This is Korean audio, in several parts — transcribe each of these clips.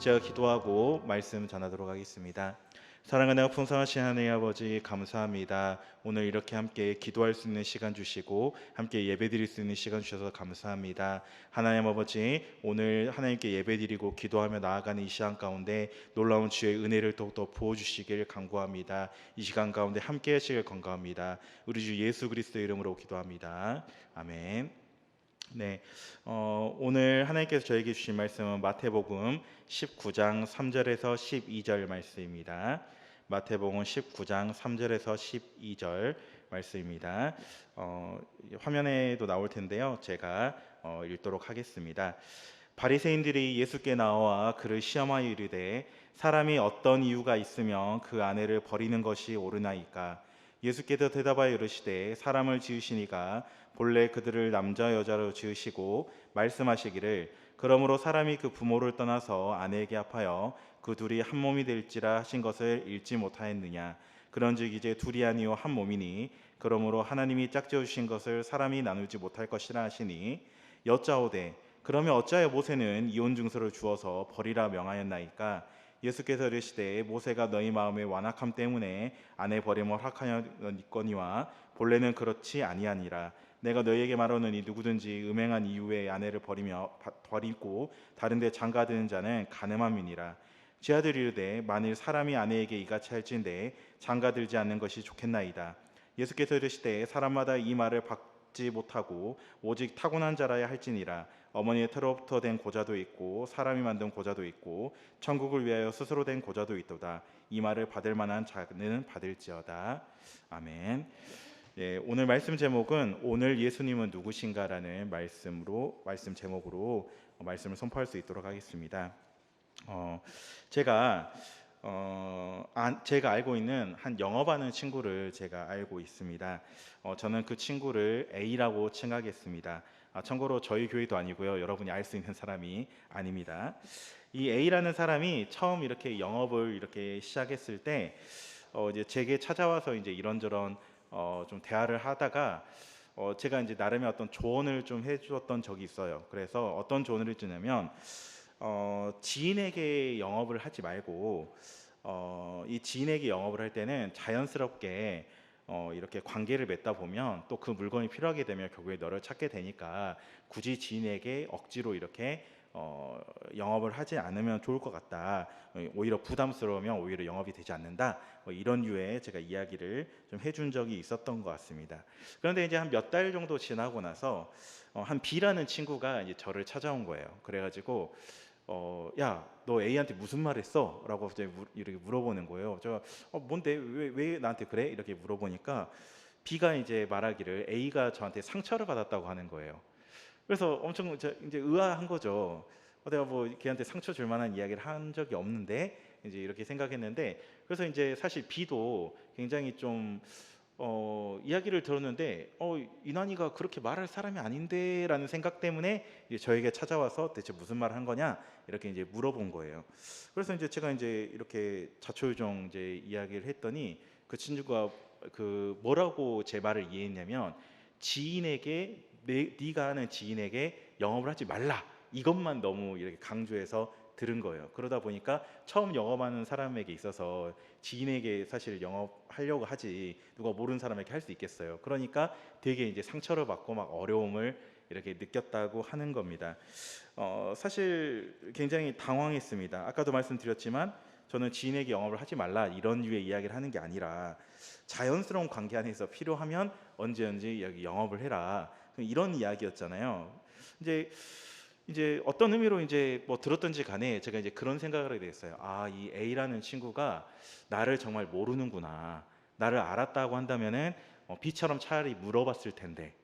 제가 기도하고 말씀 전하도록 하겠습니다. 사랑하는 풍성하신 하나님 아버지, 감사합니다. 오늘 이렇게 함께 기도할 수 있는 시간 주시고 함께 예배드릴 수 있는 시간 주셔서 감사합니다. 하나님 아버지, 오늘 하나님께 예배드리고 기도하며 나아가는 이 시간 가운데 놀라운 주의 은혜를 더욱더 부어주시길 간구합니다. 이 시간 가운데 함께 하시길 간구합니다. 우리 주 예수 그리스도의 이름으로 기도합니다. 아멘. 네, 오늘 하나님께서 저에게 주신 말씀은 마태복음 19장 3절에서 12절 말씀입니다. 마태복음 19장 3절에서 12절 말씀입니다. 화면에도 나올 텐데요. 제가 읽도록 하겠습니다. 바리새인들이 예수께 나와 그를 시험하여 이르되 사람이 어떤 이유가 있으면 그 아내를 버리는 것이 옳으나이까? 예수께서 대답하여 이르시되 사람을 지으시니가 본래 그들을 남자 여자로 지으시고 말씀하시기를 그러므로 사람이 그 부모를 떠나서 아내에게 합하여 그 둘이 한 몸이 될지라 하신 것을 읽지 못하였느냐? 그런즉 이제 둘이 아니요 한 몸이니 그러므로 하나님이 짝지어 주신 것을 사람이 나누지 못할 것이라 하시니 여짜오되 그러면 어찌하여 모세는 이혼 증서를 주어서 버리라 명하였나이까? 예수께서 이르시되 모세가 너희 마음의 완악함 때문에 아내 버림을 허락하였거니와 본래는 그렇지 아니하니라. 내가 너희에게 말하노니 누구든지 음행한 이후에 아내를 버리고 다른 데 장가드는 자는 가늠함이니라. 제 아들이 이르되 만일 사람이 아내에게 이같이 할진대 장가들지 않는 것이 좋겠나이다. 예수께서 이르시되 사람마다 이 말을 받지 못하고 오직 타고난 자라야 할지니라. 어머니의 태로부터 된 고자도 있고 사람이 만든 고자도 있고 천국을 위하여 스스로 된 고자도 있도다. 이 말을 받을 만한 자는 받을지어다. 아멘. 예, 오늘 말씀 제목은 오늘 예수님은 누구신가라는 말씀 제목으로 말씀을 선포할 수 있도록 하겠습니다. 제가 제가 알고 있는 한 영업하는 친구를 제가 알고 있습니다. 저는 그 친구를 A라고 칭하겠습니다. 참고로 저희 교회도 아니고요. 여러분이 알 수 있는 사람이 아닙니다. 이 A라는 사람이 처음 이렇게 영업을 이렇게 시작했을 때 이제 제게 찾아와서 이제 이런저런 좀 대화를 하다가 제가 이제 나름의 어떤 조언을 좀 해주었던 적이 있어요. 그래서 어떤 조언을 해주냐면 지인에게 영업을 하지 말고 이 지인에게 영업을 할 때는 자연스럽게 이렇게 관계를 맺다 보면 또 그 물건이 필요하게 되면 결국에 너를 찾게 되니까 굳이 지인에게 억지로 이렇게 영업을 하지 않으면 좋을 것 같다. 오히려 부담스러우면 오히려 영업이 되지 않는다. 이런 류의 제가 이야기를 좀 해준 적이 있었던 것 같습니다. 그런데 이제 한 몇 달 정도 지나고 나서 한 B라는 친구가 이제 저를 찾아온 거예요. 그래가지고 야, 너 A한테 무슨 말 했어? 라고 갑자기 이렇게 물어보는 거예요. 제가 뭔데? 왜 나한테 그래? 이렇게 물어보니까 B가 이제 말하기를 A가 저한테 상처를 받았다고 하는 거예요. 그래서 엄청 이제 의아한 거죠. 내가 뭐 걔한테 상처 줄 만한 이야기를 한 적이 없는데 이제 이렇게 생각했는데, 그래서 이제 사실 B도 굉장히 좀 이야기를 들었는데 이난이가 그렇게 말할 사람이 아닌데라는 생각 때문에 이제 저에게 찾아와서 대체 무슨 말을 한 거냐 이렇게 이제 물어본 거예요. 그래서 이제 제가 이제 이렇게 자초우종 이제 이야기를 했더니 그 친구가 그 뭐라고 제 말을 이해했냐면 지인에게 네가 아는 지인에게 영업을 하지 말라 이것만 너무 이렇게 강조해서 들은 거예요. 그러다 보니까 처음 영업하는 사람에게 있어서 지인에게 사실 영업하려고 하지 누가 모르는 사람에게 할 수 있겠어요. 그러니까 되게 이제 상처를 받고 막 어려움을 이렇게 느꼈다고 하는 겁니다. 사실 굉장히 당황했습니다. 아까도 말씀드렸지만 저는 지인에게 영업을 하지 말라 이런 류의 이야기를 하는 게 아니라 자연스러운 관계 안에서 필요하면 언제 여기 영업을 해라 이런 이야기였잖아요. 이제 어떤 의미로 이제 뭐 들었던지 간에 제가 이제 그런 생각을 하게 됐어요. 이 A라는 친구가 나를 정말 모르는구나. 나를 알았다고 한다면은 B처럼 차라리 물어봤을 텐데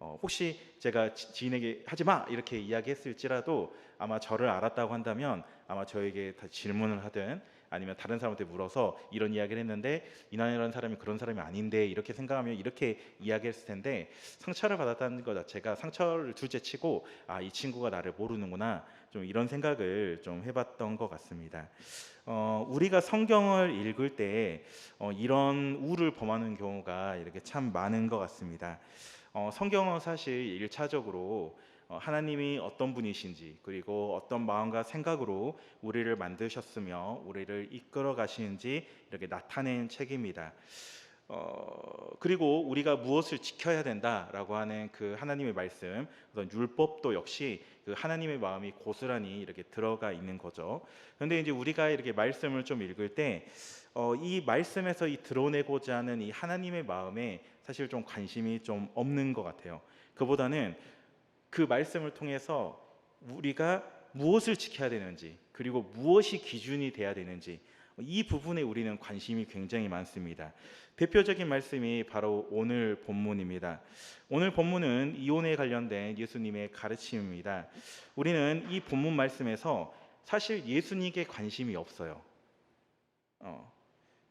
혹시 제가 지인에게 하지 마 이렇게 이야기했을지라도 아마 저를 알았다고 한다면 아마 저에게 다 질문을 하든 아니면 다른 사람한테 물어서 이런 이야기를 했는데 이난이라는 사람이 그런 사람이 아닌데 이렇게 생각하면 이렇게 이야기했을 텐데, 상처를 받았다는 것 자체가 상처를 둘째치고 이 친구가 나를 모르는구나 좀 이런 생각을 좀 해봤던 것 같습니다. 우리가 성경을 읽을 때 이런 우를 범하는 경우가 이렇게 참 많은 것 같습니다. 성경은 사실 1차적으로 하나님이 어떤 분이신지, 그리고 어떤 마음과 생각으로 우리를 만드셨으며 우리를 이끌어 가시는지 이렇게 나타낸 책입니다. 그리고 우리가 무엇을 지켜야 된다라고 하는 그 하나님의 말씀, 어떤 율법도 역시 그 하나님의 마음이 고스란히 이렇게 들어가 있는 거죠. 그런데 이제 우리가 이렇게 말씀을 좀 읽을 때, 이 말씀에서 이 드러내고자 하는 이 하나님의 마음에 사실 좀 관심이 좀 없는 것 같아요. 그보다는 그 말씀을 통해서 우리가 무엇을 지켜야 되는지, 그리고 무엇이 기준이 돼야 되는지, 이 부분에 우리는 관심이 굉장히 많습니다. 대표적인 말씀이 바로 오늘 본문입니다. 오늘 본문은 이혼에 관련된 예수님의 가르침입니다. 우리는 이 본문 말씀에서 사실 예수님께 관심이 없어요.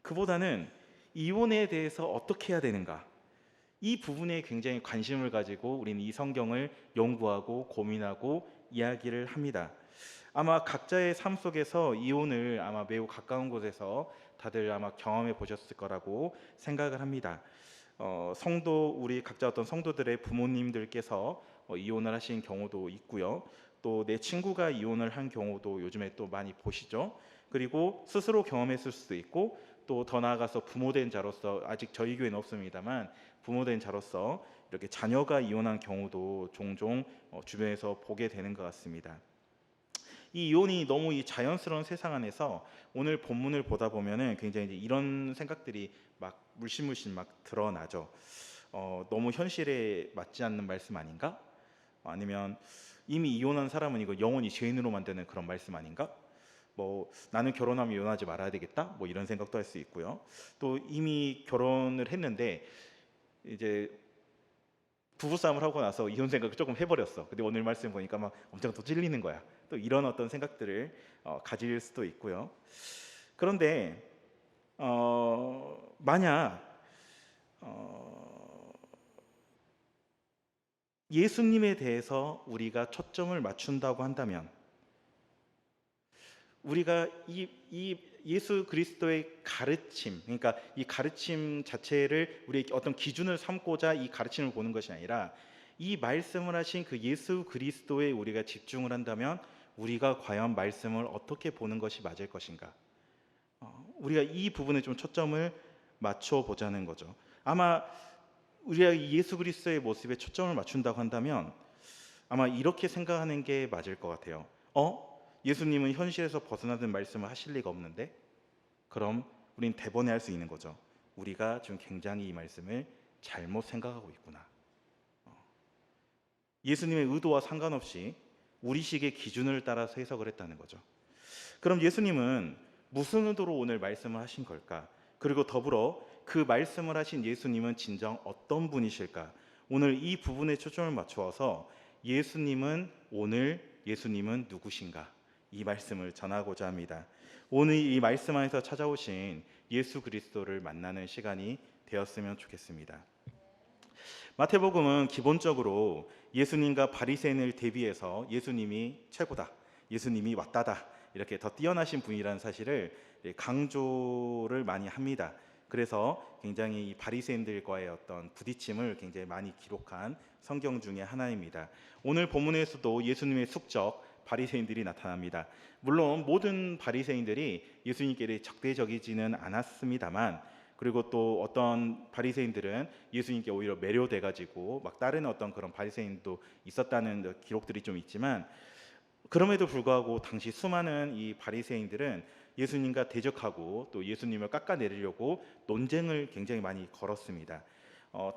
그보다는 이혼에 대해서 어떻게 해야 되는가, 이 부분에 굉장히 관심을 가지고 우리는 이 성경을 연구하고 고민하고 이야기를 합니다. 아마 각자의 삶 속에서 이혼을 아마 매우 가까운 곳에서 다들 아마 경험해 보셨을 거라고 생각을 합니다. 우리 각자 어떤 성도들의 부모님들께서 이혼을 하신 경우도 있고요. 또 내 친구가 이혼을 한 경우도 요즘에 또 많이 보시죠. 그리고 스스로 경험했을 수도 있고, 또 더 나아가서 부모된 자로서, 아직 저희 교회는 없습니다만 부모된 자로서 이렇게 자녀가 이혼한 경우도 종종 주변에서 보게 되는 것 같습니다. 이 이혼이 너무 이 자연스러운 세상 안에서 오늘 본문을 보다 보면은 굉장히 이제 이런 생각들이 막 물씬물씬 막 드러나죠. 너무 현실에 맞지 않는 말씀 아닌가? 아니면 이미 이혼한 사람은 이거 영원히 죄인으로 만드는 그런 말씀 아닌가? 뭐 나는 결혼하면 이혼하지 말아야 되겠다? 뭐 이런 생각도 할 수 있고요. 또 이미 결혼을 했는데 이제 부부싸움을 하고 나서 이혼 생각을 조금 해버렸어. 근데 오늘 말씀 보니까 막 엄청 더 찔리는 거야. 또 이런 어떤 생각들을 가질 수도 있고요. 그런데 만약 예수님에 대해서 우리가 초점을 맞춘다고 한다면, 우리가 이 예수 그리스도의 가르침, 그러니까 이 가르침 자체를 우리 어떤 기준을 삼고자 이 가르침을 보는 것이 아니라 이 말씀을 하신 그 예수 그리스도에 우리가 집중을 한다면 우리가 과연 말씀을 어떻게 보는 것이 맞을 것인가? 우리가 이 부분에 좀 초점을 맞춰 보자는 거죠. 아마 우리가 예수 그리스도의 모습에 초점을 맞춘다고 한다면 아마 이렇게 생각하는 게 맞을 것 같아요. 예수님은 현실에서 벗어나는 말씀을 하실 리가 없는데, 그럼 우린 대번에 할 수 있는 거죠. 우리가 지금 굉장히 이 말씀을 잘못 생각하고 있구나. 예수님의 의도와 상관없이 우리식의 기준을 따라서 해석을 했다는 거죠. 그럼 예수님은 무슨 의도로 오늘 말씀을 하신 걸까? 그리고 더불어 그 말씀을 하신 예수님은 진정 어떤 분이실까? 오늘 이 부분에 초점을 맞추어서 예수님은 누구신가? 이 말씀을 전하고자 합니다. 오늘 이 말씀 안에서 찾아오신 예수 그리스도를 만나는 시간이 되었으면 좋겠습니다. 마태복음은 기본적으로 예수님과 바리새인을 대비해서 예수님이 최고다, 예수님이 왔다다, 이렇게 더 뛰어나신 분이라는 사실을 강조를 많이 합니다. 그래서 굉장히 이 바리새인들과의 어떤 부딪힘을 굉장히 많이 기록한 성경 중에 하나입니다. 오늘 본문에서도 예수님의 숙적 바리새인들이 나타납니다. 물론 모든 바리새인들이 예수님께 적대적이지는 않았습니다만, 그리고 또 어떤 바리새인들은 예수님께 오히려 매료돼 가지고 막 다른 어떤 그런 바리새인도 있었다는 기록들이 좀 있지만, 그럼에도 불구하고 당시 수많은 이 바리새인들은 예수님과 대적하고 또 예수님을 깎아내리려고 논쟁을 굉장히 많이 걸었습니다.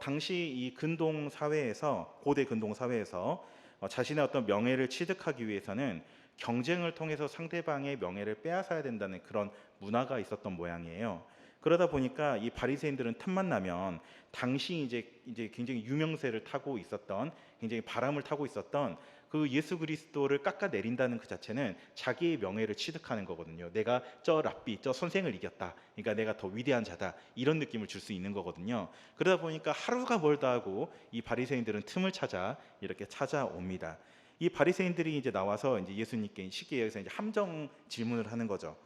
당시 이 근동 사회에서, 고대 근동 사회에서 자신의 어떤 명예를 취득하기 위해서는 경쟁을 통해서 상대방의 명예를 빼앗아야 된다는 그런 문화가 있었던 모양이에요. 그러다 보니까 이 바리새인들은 틈만 나면 당시 이제 굉장히 유명세를 타고 있었던, 굉장히 바람을 타고 있었던 그 예수 그리스도를 깎아내린다는 그 자체는 자기의 명예를 취득하는 거거든요. 내가 저 랍비, 저 선생을 이겼다, 그러니까 내가 더 위대한 자다, 이런 느낌을 줄 수 있는 거거든요. 그러다 보니까 하루가 멀다 하고 이 바리새인들은 틈을 찾아 이렇게 찾아옵니다. 이 바리새인들이 이제 나와서 이제 예수님께 쉽게 여기서 이제 함정 질문을 하는 거죠.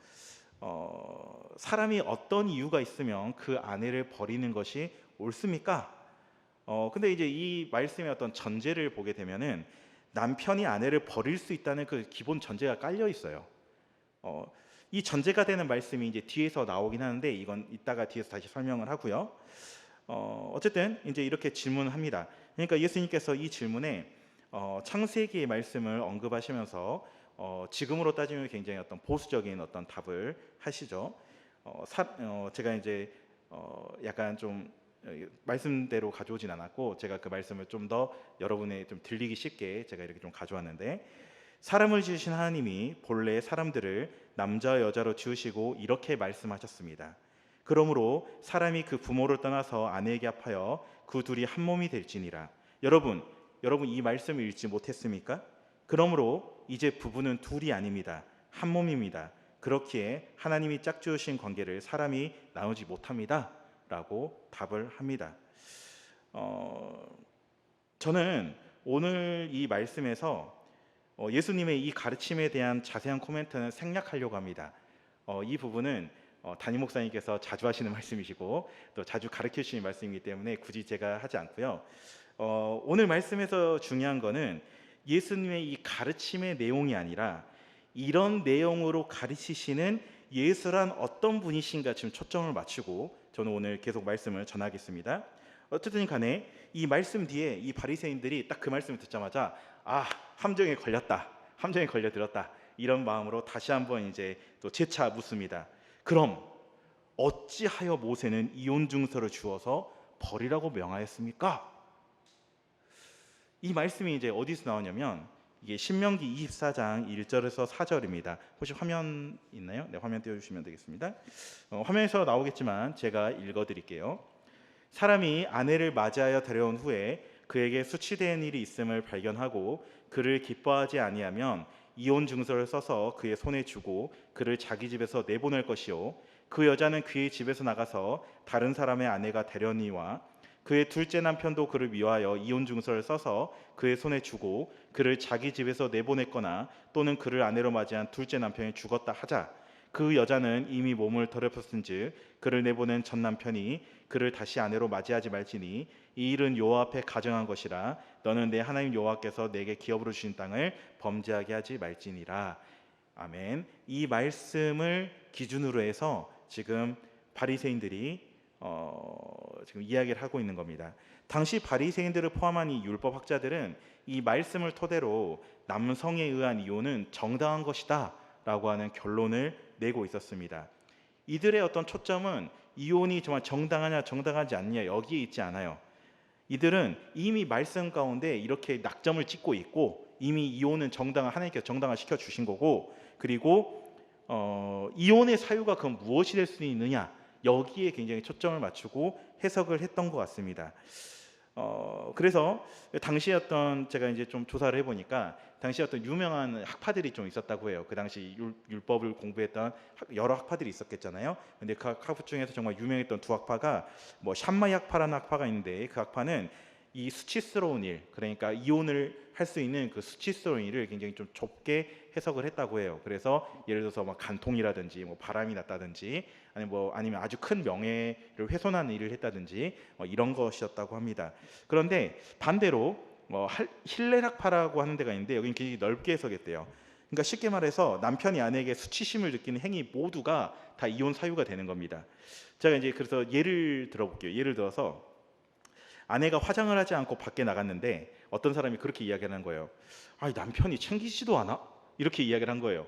사람이 어떤 이유가 있으면 그 아내를 버리는 것이 옳습니까? 근데 이제 이 말씀의 어떤 전제를 보게 되면은, 남편이 아내를 버릴 수 있다는 그 기본 전제가 깔려 있어요. 이 전제가 되는 말씀이 이제 뒤에서 나오긴 하는데 이건 이따가 뒤에서 다시 설명을 하고요. 어쨌든 이제 이렇게 질문합니다. 그러니까 예수님께서 이 질문에 창세기의 말씀을 언급하시면서 지금으로 따지면 굉장히 어떤 보수적인 어떤 답을 하시죠. 제가 이제 약간 좀 말씀대로 가져오진 않았고 제가 그 말씀을 좀 더 여러분의 좀 들리기 쉽게 제가 이렇게 좀 가져왔는데, 사람을 지으신 하나님이 본래 사람들을 남자와 여자로 지으시고 이렇게 말씀하셨습니다. 그러므로 사람이 그 부모를 떠나서 아내에게 합하여 그 둘이 한 몸이 될지니라. 여러분 이 말씀을 읽지 못했습니까? 그러므로 이제 부부는 둘이 아닙니다. 한 몸입니다. 그렇기에 하나님이 짝지으신 관계를 사람이 나누지 못합니다 라고 답을 합니다. 저는 오늘 이 말씀에서 예수님의 이 가르침에 대한 자세한 코멘트는 생략하려고 합니다. 이 부분은 담임 목사님께서 자주 하시는 말씀이시고 또 자주 가르쳐 주시는 말씀이기 때문에 굳이 제가 하지 않고요. 오늘 말씀에서 중요한 거는 예수님의 이 가르침의 내용이 아니라 이런 내용으로 가르치시는 예수란 어떤 분이신가 지금 초점을 맞추고 저는 오늘 계속 말씀을 전하겠습니다. 어쨌든 간에 이 말씀 뒤에 이 바리새인들이 딱 그 말씀을 듣자마자 함정에 걸려들었다 이런 마음으로 다시 한번 이제 또 재차 묻습니다. 그럼 어찌하여 모세는 이혼 증서를 주어서 버리라고 명하였습니까? 이 말씀이 이제 어디서 나오냐면 이게 신명기 24장 1절에서 4절입니다. 혹시 화면 있나요? 네, 화면 띄워주시면 되겠습니다. 화면에서 나오겠지만 제가 읽어드릴게요. 사람이 아내를 맞이하여 데려온 후에 그에게 수치된 일이 있음을 발견하고 그를 기뻐하지 아니하면 이혼 증서를 써서 그의 손에 주고 그를 자기 집에서 내보낼 것이요, 그 여자는 그의 집에서 나가서 다른 사람의 아내가 되려니와 그의 둘째 남편도 그를 위하여 이혼 증서를 써서 그의 손에 주고 그를 자기 집에서 내보냈거나 또는 그를 아내로 맞이한 둘째 남편이 죽었다 하자, 그 여자는 이미 몸을 더럽혔은즉 그를 내보낸 전 남편이 그를 다시 아내로 맞이하지 말지니 이 일은 여호와 앞에 가정한 것이라. 너는 내 하나님 여호와께서 내게 기업으로 주신 땅을 범죄하게 하지 말지니라. 아멘. 이 말씀을 기준으로 해서 지금 바리새인들이 지금 이야기를 하고 있는 겁니다. 당시 바리새인들을 포함한 이 율법 학자들은 이 말씀을 토대로 남성에 의한 이혼은 정당한 것이다 라고 하는 결론을 내고 있었습니다. 이들의 어떤 초점은 이혼이 정말 정당하냐 정당하지 않냐 여기에 있지 않아요. 이들은 이미 말씀 가운데 이렇게 낙점을 찍고 있고 이미 이혼은 하나님께서 정당화시켜 주신 거고, 그리고 이혼의 사유가 그럼 무엇이 될 수 있느냐 여기에 굉장히 초점을 맞추고 해석을 했던 것 같습니다. 그래서 당시에 제가 이제 좀 조사를 해보니까 당시에 어떤 유명한 학파들이 좀 있었다고 해요. 그 당시 율법을 공부했던 여러 학파들이 있었겠잖아요. 근데 그 학파 중에서 정말 유명했던 두 학파가 뭐 샴마이 학파라는 학파가 있는데, 그 학파는 이 수치스러운 일, 그러니까 이혼을 할 수 있는 그 수치스러운 일을 굉장히 좀 좁게 해석을 했다고 해요. 그래서 예를 들어서 뭐 간통이라든지 뭐 바람이 났다든지 아니면 아주 큰 명예를 훼손하는 일을 했다든지 이런 것이었다고 합니다. 그런데 반대로 힐레락파라고 하는 데가 있는데 여기는 굉장히 넓게 해석했대요. 그러니까 쉽게 말해서 남편이 아내에게 수치심을 느끼는 행위 모두가 다 이혼 사유가 되는 겁니다. 제가 이제 그래서 예를 들어볼게요. 예를 들어서 아내가 화장을 하지 않고 밖에 나갔는데 어떤 사람이 그렇게 이야기하는 거예요. 남편이 챙기지도 않아? 이렇게 이야기를 한 거예요.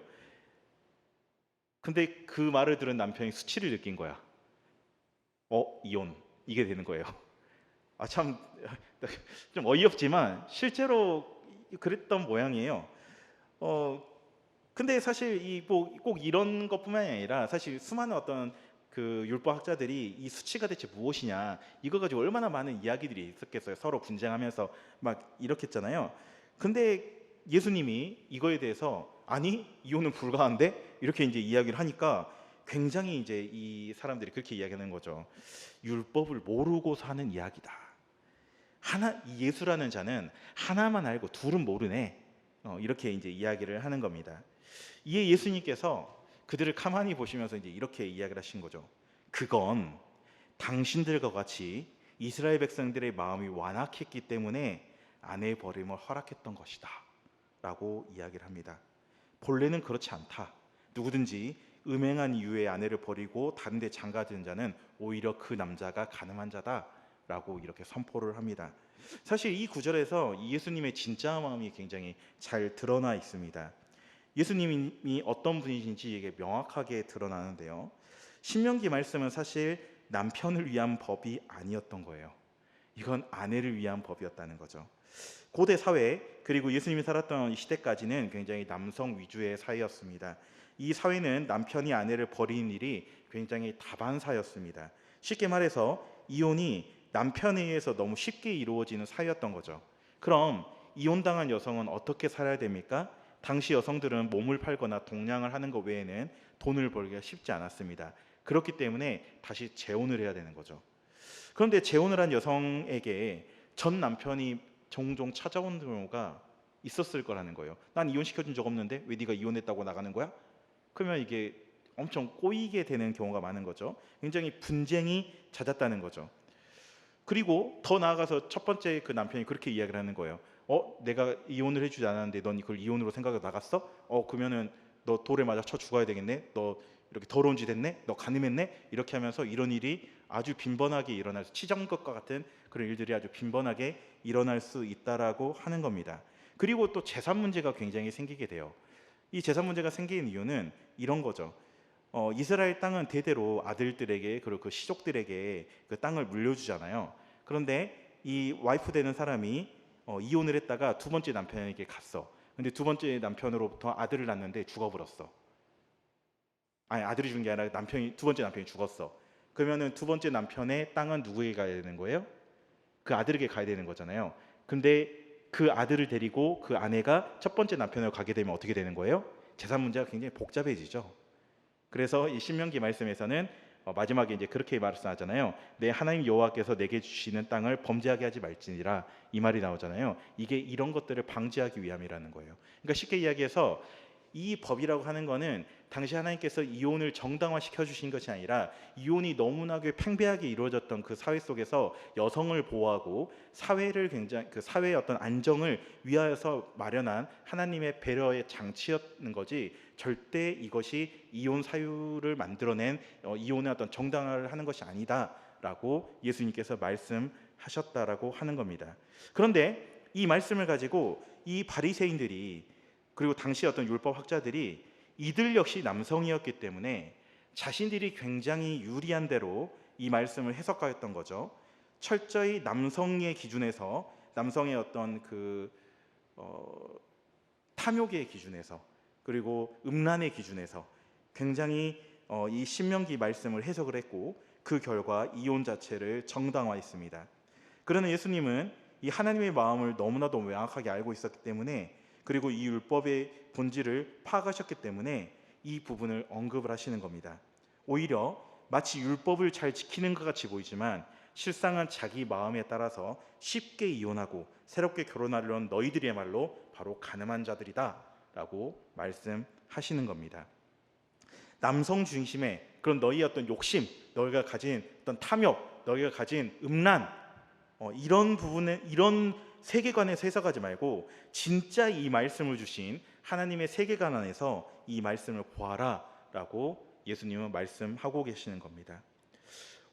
근데 그 말을 들은 남편이 수치를 느낀 거야. 이혼. 이게 되는 거예요. 참 좀 어이없지만 실제로 그랬던 모양이에요. 근데 사실 꼭 이런 것뿐만이 아니라 사실 수많은 어떤 그 율법학자들이 이 수치가 대체 무엇이냐 이거 가지고 얼마나 많은 이야기들이 있었겠어요. 서로 분쟁하면서 막 이렇게 했잖아요. 근데 예수님이 이거에 대해서 아니 이혼은 불가한데 이렇게 이제 이야기를 하니까 굉장히 이제 이 사람들이 그렇게 이야기하는 거죠. 율법을 모르고 사는 이야기다. 예수라는 자는 하나만 알고 둘은 모르네. 이렇게 이제 이야기를 하는 겁니다. 이에 예수님께서 그들을 가만히 보시면서 이제 이렇게 이야기를 하신 거죠. 그건 당신들과 같이 이스라엘 백성들의 마음이 완악했기 때문에 아내의 버림을 허락했던 것이다. 라고 이야기를 합니다. 본래는 그렇지 않다. 누구든지 음행한 이유에 아내를 버리고 다른 데 장가든 자는 오히려 그 남자가 가늠한 자다 라고 이렇게 선포를 합니다. 사실 이 구절에서 예수님의 진짜 마음이 굉장히 잘 드러나 있습니다. 예수님이 어떤 분이신지 이게 명확하게 드러나는데요. 신명기 말씀은 사실 남편을 위한 법이 아니었던 거예요. 이건 아내를 위한 법이었다는 거죠. 고대 사회 그리고 예수님이 살았던 시대까지는 굉장히 남성 위주의 사회였습니다. 이 사회는 남편이 아내를 버리는 일이 굉장히 다반사였습니다. 쉽게 말해서 이혼이 남편에 의해서 너무 쉽게 이루어지는 사회였던 거죠. 그럼 이혼당한 여성은 어떻게 살아야 됩니까? 당시 여성들은 몸을 팔거나 동냥을 하는 것 외에는 돈을 벌기가 쉽지 않았습니다. 그렇기 때문에 다시 재혼을 해야 되는 거죠. 그런데 재혼을 한 여성에게 전 남편이 종종 찾아오는 경우가 있었을 거라는 거예요. 난 이혼시켜준 적 없는데 왜 네가 이혼했다고 나가는 거야? 그러면 이게 엄청 꼬이게 되는 경우가 많은 거죠. 굉장히 분쟁이 잦았다는 거죠. 그리고 더 나아가서 첫 번째 그 남편이 그렇게 이야기를 하는 거예요. 내가 이혼을 해주지 않았는데 넌 이걸 이혼으로 생각하고 나갔어? 그러면은 너 돌에 맞아 쳐 죽어야 되겠네? 너 이렇게 더러운 짓 했네? 너 간음했네? 이렇게 하면서 이런 일이 아주 빈번하게 일어날 수, 치정것과 같은 그런 일들이 아주 빈번하게 일어날 수 있다라고 하는 겁니다. 그리고 또 재산 문제가 굉장히 생기게 돼요. 이 재산 문제가 생기는 이유는 이런 거죠. 이스라엘 땅은 대대로 아들들에게 그리고 그 시족들에게 그 땅을 물려주잖아요. 그런데 이 와이프 되는 사람이 이혼을 했다가 두 번째 남편에게 갔어. 근데 두 번째 남편으로부터 아들을 낳는데 죽어버렸어. 아니, 아들이 죽은 게 아니라 두 번째 남편이 죽었어. 그러면은 두 번째 남편의 땅은 누구에게 가야 되는 거예요? 그 아들에게 가야 되는 거잖아요. 근데 그 아들을 데리고 그 아내가 첫 번째 남편으로 가게 되면 어떻게 되는 거예요? 재산 문제가 굉장히 복잡해지죠. 그래서 이 신명기 말씀에서는 마지막에 이제 그렇게 말씀하잖아요. 내 하나님 여호와께서 내게 주시는 땅을 범죄하게 하지 말지니라, 이 말이 나오잖아요. 이게 이런 것들을 방지하기 위함이라는 거예요. 그러니까 쉽게 이야기해서 이 법이라고 하는 거는 당시 하나님께서 이혼을 정당화시켜 주신 것이 아니라 이혼이 너무나게 팽배하게 이루어졌던 그 사회 속에서 여성을 보호하고 사회를 굉장히 그 사회의 어떤 안정을 위하여서 마련한 하나님의 배려의 장치였는 거지, 절대 이것이 이혼 사유를 만들어낸 이혼의 어떤 정당화를 하는 것이 아니다라고 예수님께서 말씀하셨다라고 하는 겁니다. 그런데 이 말씀을 가지고 이 바리새인들이 그리고 당시 어떤 율법 학자들이 이들 역시 남성이었기 때문에 자신들이 굉장히 유리한 대로 이 말씀을 해석하였던 거죠. 철저히 남성의 기준에서, 남성의 어떤 그 탐욕의 기준에서, 그리고 음란의 기준에서 굉장히 이 신명기 말씀을 해석을 했고, 그 결과 이혼 자체를 정당화했습니다. 그러나 예수님은 이 하나님의 마음을 너무나도 명확하게 알고 있었기 때문에, 그리고 이 율법의 본질을 파악하셨기 때문에 이 부분을 언급을 하시는 겁니다. 오히려 마치 율법을 잘 지키는 것 같이 보이지만 실상은 자기 마음에 따라서 쉽게 이혼하고 새롭게 결혼하려는 너희들이야말로 바로 가늠한 자들이다 라고 말씀하시는 겁니다. 남성 중심의 그런 너희의 어떤 욕심, 너희가 가진 어떤 탐욕, 너희가 가진 음란, 이런 부분에, 이런 세계관에서 해석하지 말고 진짜 이 말씀을 주신 하나님의 세계관 안에서 이 말씀을 보아라 라고 예수님은 말씀하고 계시는 겁니다.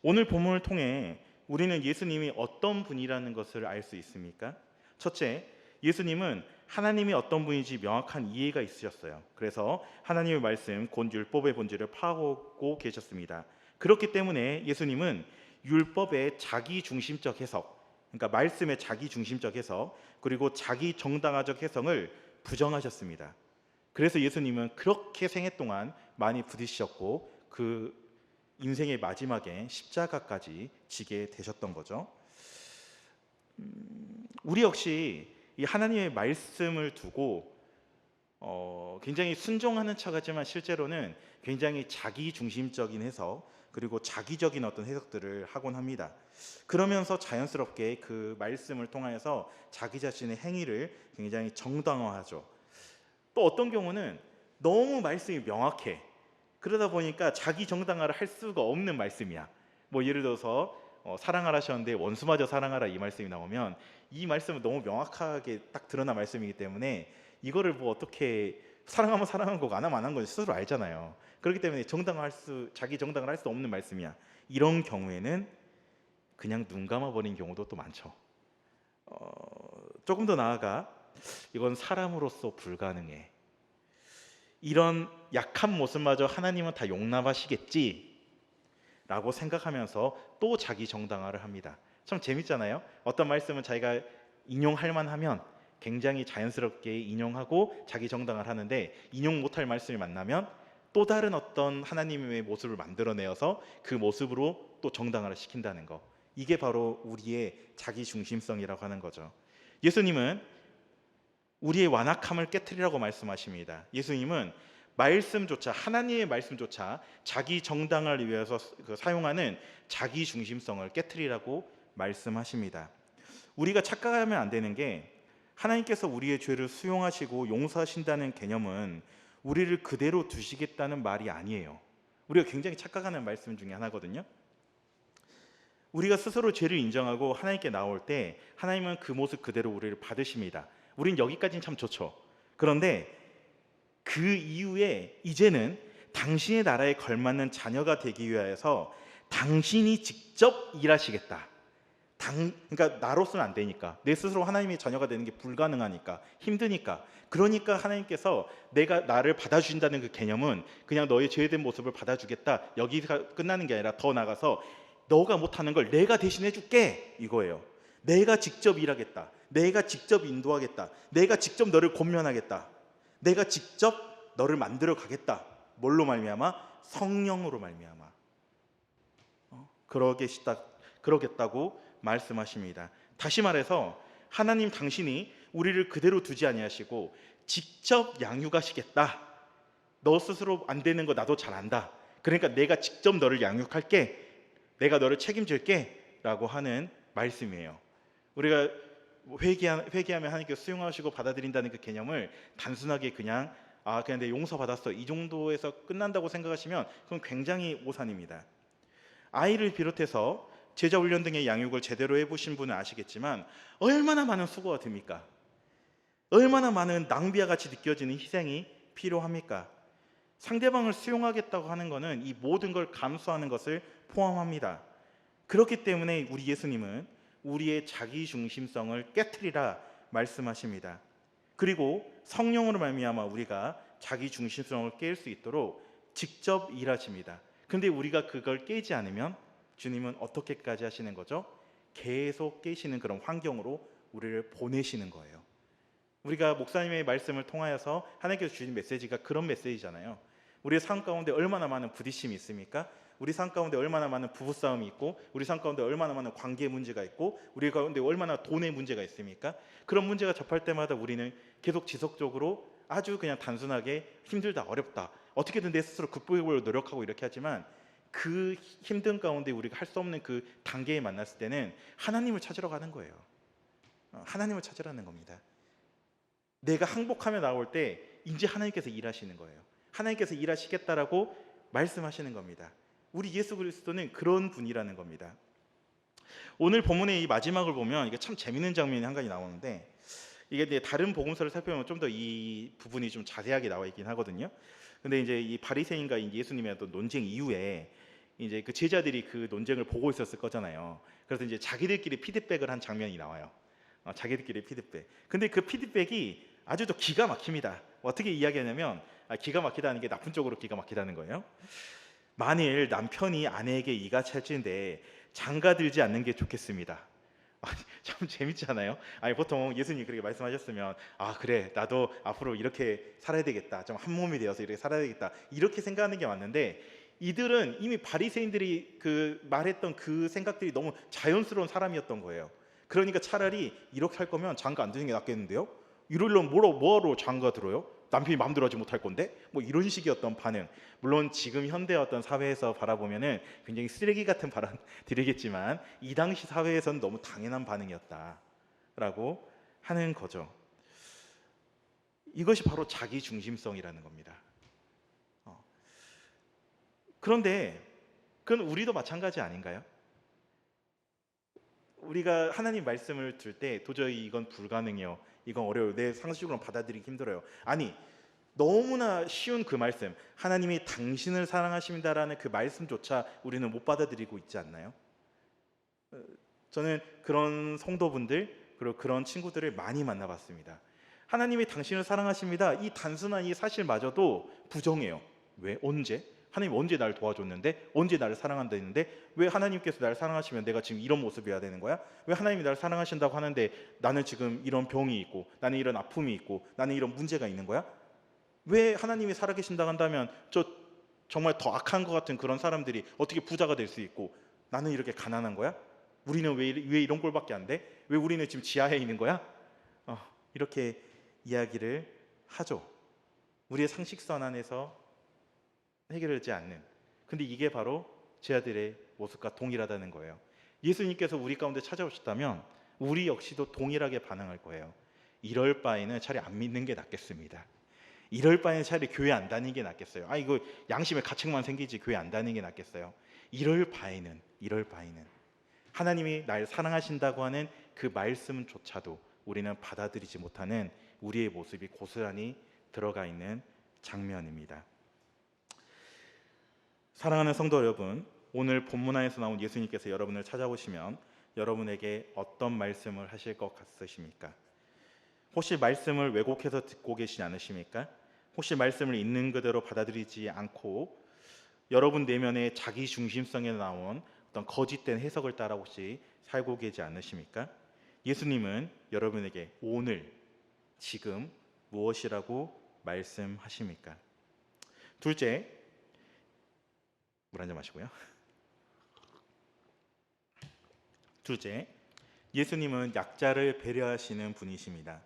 오늘 본문을 통해 우리는 예수님이 어떤 분이라는 것을 알 수 있습니까? 첫째, 예수님은 하나님이 어떤 분인지 명확한 이해가 있으셨어요. 그래서 하나님의 말씀, 곧 율법의 본질을 파악하고 계셨습니다. 그렇기 때문에 예수님은 율법의 자기중심적 해석, 그러니까 말씀의 자기중심적 해석, 그리고 자기 정당화적 해석을 부정하셨습니다. 그래서 예수님은 그렇게 생애 동안 많이 부딪히셨고 그 인생의 마지막에 십자가까지 지게 되셨던 거죠. 우리 역시 이 하나님의 말씀을 두고 굉장히 순종하는 척하지만 실제로는 굉장히 자기중심적인 해석, 그리고 자기적인 어떤 해석들을 하곤 합니다. 그러면서 자연스럽게 그 말씀을 통하여서 자기 자신의 행위를 굉장히 정당화하죠. 또 어떤 경우는 너무 말씀이 명확해. 그러다 보니까 자기 정당화를 할 수가 없는 말씀이야. 뭐 예를 들어서 사랑하라 하셨는데 원수마저 사랑하라, 이 말씀이 나오면 이 말씀은 너무 명확하게 딱 드러난 말씀이기 때문에 이거를 뭐 어떻게 사랑하면 사랑한 거고 안 하면 안 한 건 스스로 알잖아요. 그렇기 때문에 자기 정당을 할 수 없는 말씀이야. 이런 경우에는 그냥 눈 감아버린 경우도 또 많죠. 조금 더 나아가 이건 사람으로서 불가능해. 이런 약한 모습마저 하나님은 다 용납하시겠지 라고 생각하면서 또 자기 정당화를 합니다. 참 재밌잖아요. 어떤 말씀은 자기가 인용할 만하면 굉장히 자연스럽게 인용하고 자기 정당화를 하는데, 인용 못할 말씀을 만나면 또 다른 어떤 하나님의 모습을 만들어내어서 그 모습으로 또 정당화를 시킨다는 거. 이게 바로 우리의 자기 중심성이라고 하는 거죠. 예수님은 우리의 완악함을 깨트리라고 말씀하십니다. 예수님은 말씀조차, 하나님의 말씀조차 자기 정당을 위해서 사용하는 자기 중심성을 깨트리라고 말씀하십니다. 우리가 착각하면 안 되는 게, 하나님께서 우리의 죄를 수용하시고 용서하신다는 개념은 우리를 그대로 두시겠다는 말이 아니에요. 우리가 굉장히 착각하는 말씀 중에 하나거든요. 우리가 스스로 죄를 인정하고 하나님께 나올 때 하나님은 그 모습 그대로 우리를 받으십니다. 우린 여기까지는 참 좋죠. 그런데 그 이후에 이제는 당신의 나라에 걸맞는 자녀가 되기 위하여서 당신이 직접 일하시겠다. 그러니까 나로서는 안 되니까, 내 스스로 하나님의 자녀가 되는 게 불가능하니까, 힘드니까, 그러니까 하나님께서 나를 받아주신다는 그 개념은 그냥 너의 죄된 모습을 받아주겠다, 여기가 끝나는 게 아니라 더 나가서 너가 못하는 걸 내가 대신해 줄게, 이거예요. 내가 직접 일하겠다, 내가 직접 인도하겠다, 내가 직접 너를 권면하겠다, 내가 직접 너를 만들어 가겠다. 뭘로 말미암아? 성령으로 말미암아. 그러겠다고 말씀하십니다. 다시 말해서 하나님 당신이 우리를 그대로 두지 아니하시고 직접 양육하시겠다. 너 스스로 안 되는 거 나도 잘 안다. 그러니까 내가 직접 너를 양육할게, 내가 너를 책임질게 라고 하는 말씀이에요. 우리가 회개하면 하나님께서 수용하시고 받아들인다는 그 개념을 단순하게 그냥 그냥 내 용서받았어, 이 정도에서 끝난다고 생각하시면 그건 굉장히 오산입니다. 아이를 비롯해서 제자 훈련 등의 양육을 제대로 해보신 분은 아시겠지만 얼마나 많은 수고가 듭니까? 얼마나 많은 낭비와 같이 느껴지는 희생이 필요합니까? 상대방을 수용하겠다고 하는 것은 이 모든 걸 감수하는 것을 포함합니다. 그렇기 때문에 우리 예수님은 우리의 자기중심성을 깨트리라 말씀하십니다. 그리고 성령으로 말미암아 우리가 자기중심성을 깰 수 있도록 직접 일하십니다. 근데 우리가 그걸 깨지 않으면 주님은 어떻게까지 하시는 거죠? 계속 깨시는 그런 환경으로 우리를 보내시는 거예요. 우리가 목사님의 말씀을 통하여서 하나님께서 주신 메시지가 그런 메시지잖아요. 우리의 삶 가운데 얼마나 많은 부딪힘이 있습니까? 우리 삶 가운데 얼마나 많은 부부싸움이 있고, 우리 삶 가운데 얼마나 많은 관계 문제가 있고, 우리 가운데 얼마나 돈의 문제가 있습니까? 그런 문제가 접할 때마다 우리는 계속 지속적으로 아주 그냥 단순하게 힘들다, 어렵다, 어떻게든 내 스스로 극복해보려고 노력하고 이렇게 하지만, 그 힘든 가운데 우리가 할 수 없는 그 단계에 만났을 때는 하나님을 찾으러 가는 거예요. 하나님을 찾으라는 겁니다. 내가 항복하며 나올 때 이제 하나님께서 일하시는 거예요. 하나님께서 일하시겠다라고 말씀하시는 겁니다. 우리 예수 그리스도는 그런 분이라는 겁니다. 오늘 본문의 이 마지막을 보면 이게 참 재밌는 장면이 한 가지 나오는데, 이게 이제 다른 복음서를 살펴보면 좀 더 이 부분이 좀 자세하게 나와 있긴 하거든요. 근데 이제 이 바리새인과 예수님의 어떤 논쟁 이후에 이제 그 제자들이 그 논쟁을 보고 있었을 거잖아요. 그래서 이제 자기들끼리 피드백을 한 장면이 나와요. 자기들끼리 피드백. 근데 그 피드백이 아주 또 기가 막힙니다. 어떻게 이야기하냐면, 기가 막히다는 게 나쁜 쪽으로 기가 막히다는 거예요. 만일 남편이 아내에게 이가 찰진데 장가들지 않는 게 좋겠습니다. 참 재밌잖아요. 보통 예수님이 그렇게 말씀하셨으면 그래, 나도 앞으로 이렇게 살아야 되겠다, 좀 한 몸이 되어서 이렇게 살아야 되겠다, 이렇게 생각하는 게 맞는데, 이들은 이미 바리새인들이 그 말했던 그 생각들이 너무 자연스러운 사람이었던 거예요. 그러니까 차라리 이렇게 할 거면 장가 안 드는 게 낫겠는데요? 이러려면 뭐하러 장가 들어요? 남편이 마음대로 하지 못할 건데? 뭐 이런 식이었던 반응. 물론 지금 현대 어떤 사회에서 바라보면은 굉장히 쓰레기 같은 발언 드리겠지만, 이 당시 사회에서는 너무 당연한 반응이었다라고 하는 거죠. 이것이 바로 자기 중심성이라는 겁니다. 그런데 그건 우리도 마찬가지 아닌가요? 우리가 하나님 말씀을 들 때 도저히 이건 불가능해요. 이건 어려워요. 내 상식으로는 받아들이기 힘들어요. 아니, 너무나 쉬운 그 말씀, 하나님이 당신을 사랑하십니다라는 그 말씀조차 우리는 못 받아들이고 있지 않나요? 저는 그런 성도분들 그리고 그런 친구들을 많이 만나봤습니다. 하나님이 당신을 사랑하십니다. 이 단순한 이 사실마저도 부정해요. 왜? 언제? 하나님 언제 날 도와줬는데? 언제 나를 사랑한다 했는데? 왜 하나님께서 나를 사랑하시면 내가 지금 이런 모습이어야 되는 거야? 왜 하나님이 나를 사랑하신다고 하는데 나는 지금 이런 병이 있고 나는 이런 아픔이 있고 나는 이런 문제가 있는 거야? 왜 하나님이 살아계신다고 한다면 저 정말 더 악한 것 같은 그런 사람들이 어떻게 부자가 될 수 있고 나는 이렇게 가난한 거야? 우리는 왜 이런 꼴밖에 안 돼? 왜 우리는 지금 지하에 있는 거야? 이렇게 이야기를 하죠. 우리의 상식선 안에서 해결되지 않는, 근데 이게 바로 제 아들의 모습과 동일하다는 거예요. 예수님께서 우리 가운데 찾아오셨다면 우리 역시도 동일하게 반응할 거예요. 이럴 바에는 차라리 안 믿는 게 낫겠습니다. 이럴 바에는 차라리 교회 안 다니는 게 낫겠어요. 이거 양심의 가책만 생기지 교회 안 다니는 게 낫겠어요. 이럴 바에는 하나님이 날 사랑하신다고 하는 그 말씀조차도 우리는 받아들이지 못하는 우리의 모습이 고스란히 들어가 있는 장면입니다. 사랑하는 성도 여러분, 오늘 본문안에서 나온 예수님께서 여러분을 찾아오시면 여러분에게 어떤 말씀을 하실 것 같으십니까? 혹시 말씀을 왜곡해서 듣고 계시지 않으십니까? 혹시 말씀을 있는 그대로 받아들이지 않고 여러분 내면의 자기 중심성에 나온 어떤 거짓된 해석을 따라 혹시 살고 계지 않으십니까? 예수님은 여러분에게 오늘, 지금 무엇이라고 말씀하십니까? 둘째, 물 한 잔 마시고요. 둘째, 예수님은 약자를 배려하시는 분이십니다.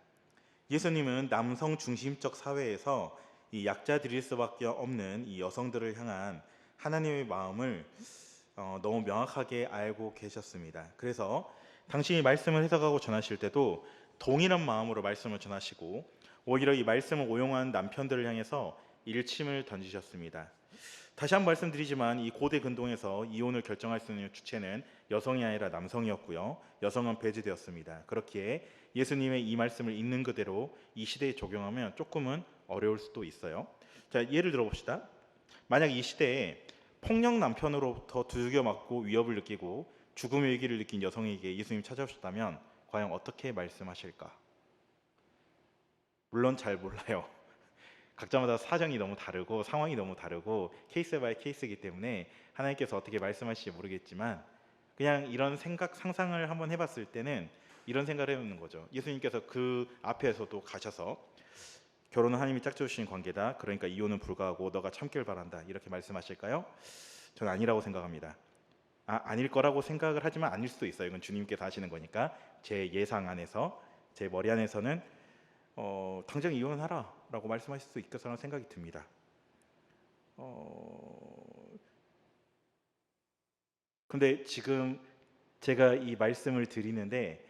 예수님은 남성 중심적 사회에서 이 약자들일 수밖에 없는 이 여성들을 향한 하나님의 마음을 너무 명확하게 알고 계셨습니다. 그래서 당신이 말씀을 해석하고 전하실 때도 동일한 마음으로 말씀을 전하시고 오히려 이 말씀을 오용한 남편들을 향해서 일침을 던지셨습니다. 다시 한번 말씀드리지만 이 고대 근동에서 이혼을 결정할 수 있는 주체는 여성이 아니라 남성이었고요. 여성은 배제되었습니다. 그렇기에 예수님의 이 말씀을 있는 그대로 이 시대에 적용하면 조금은 어려울 수도 있어요. 자, 예를 들어봅시다. 만약 이 시대에 폭력 남편으로부터 두들겨 맞고 위협을 느끼고 죽음의 위기를 느낀 여성에게 예수님이 찾아오셨다면 과연 어떻게 말씀하실까? 물론 잘 몰라요. 각자마다 사정이 너무 다르고 상황이 너무 다르고 케이스 바이 케이스이기 때문에 하나님께서 어떻게 말씀하실지 모르겠지만 그냥 이런 상상을 한번 해봤을 때는 이런 생각을 해보는 거죠. 예수님께서 그 앞에서도 가셔서 결혼은 하나님이 짝지어주신 관계다. 그러니까 이혼은 불가하고 너가 참길 바란다. 이렇게 말씀하실까요? 저는 아니라고 생각합니다. 아닐 거라고 생각을 하지만 아닐 수도 있어요. 이건 주님께서 하시는 거니까 제 예상 안에서 제 머리 안에서는 당장 이혼하라 라고 말씀하실 수 있겠다는 생각이 듭니다. 근데 지금 제가 이 말씀을 드리는데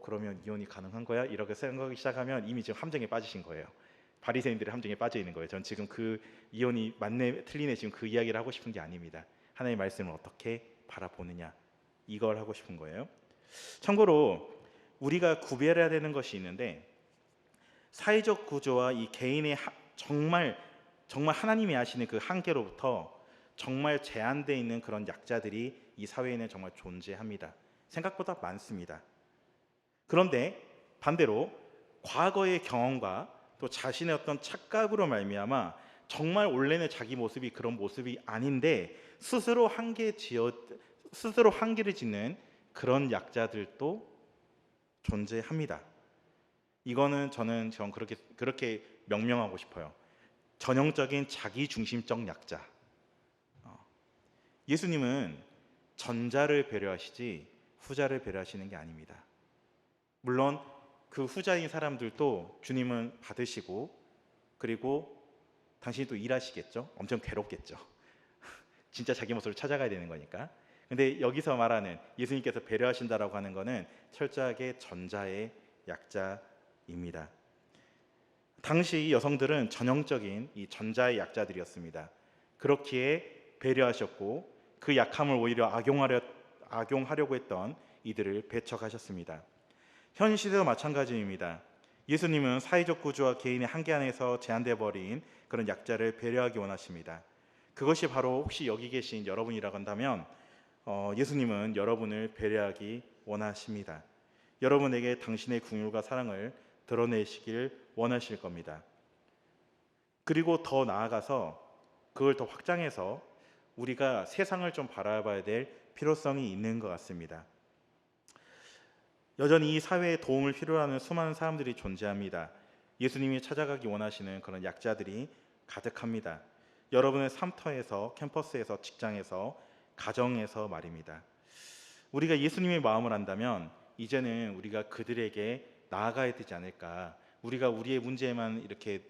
그러면 이혼이 가능한 거야? 이렇게 생각하기 시작하면 이미 지금 함정에 빠지신 거예요. 바리새인들의 함정에 빠져 있는 거예요. 전 지금 그 이혼이 맞네 틀리네 지금 그 이야기를 하고 싶은 게 아닙니다. 하나님의 말씀을 어떻게 바라보느냐 이걸 하고 싶은 거예요. 참고로 우리가 구별해야 되는 것이 있는데 사회적 구조와 이 개인의 정말 하나님이 아시는 그 한계로부터 정말 제한되어 있는 그런 약자들이 이 사회에는 정말 존재합니다. 생각보다 많습니다. 그런데 반대로 과거의 경험과 또 자신의 어떤 착각으로 말미암아 정말 원래는 자기 모습이 그런 모습이 아닌데 스스로 한계를 짓는 그런 약자들도 존재합니다. 이거는 저는 그렇게 명명하고 싶어요. 전형적인 자기중심적 약자. 예수님은 전자를 배려하시지 후자를 배려하시는 게 아닙니다. 물론 그 후자인 사람들도 주님은 받으시고 그리고 당신이 또 일하시겠죠. 엄청 괴롭겠죠. 진짜 자기 모습을 찾아가야 되는 거니까. 근데 여기서 말하는 예수님께서 배려하신다라고 하는 것은 철저하게 전자의 약자입니다. 당시 여성들은 전형적인 이 전자의 약자들이었습니다. 그렇기에 배려하셨고 그 약함을 오히려 악용하려고 했던 이들을 배척하셨습니다. 현 시대도 마찬가지입니다. 예수님은 사회적 구조와 개인의 한계 안에서 제한되어 버린 그런 약자를 배려하기 원하십니다. 그것이 바로 혹시 여기 계신 여러분이라고 한다면 예수님은 여러분을 배려하기 원하십니다. 여러분에게 당신의 긍휼과 사랑을 드러내시길 원하실 겁니다. 그리고 더 나아가서 그걸 더 확장해서 우리가 세상을 좀 바라봐야 될 필요성이 있는 것 같습니다. 여전히 이 사회에 도움을 필요로 하는 수많은 사람들이 존재합니다. 예수님이 찾아가기 원하시는 그런 약자들이 가득합니다. 여러분의 삶터에서, 캠퍼스에서, 직장에서, 가정에서 말입니다. 우리가 예수님의 마음을 안다면 이제는 우리가 그들에게 나아가야 되지 않을까. 우리가 우리의 문제에만 이렇게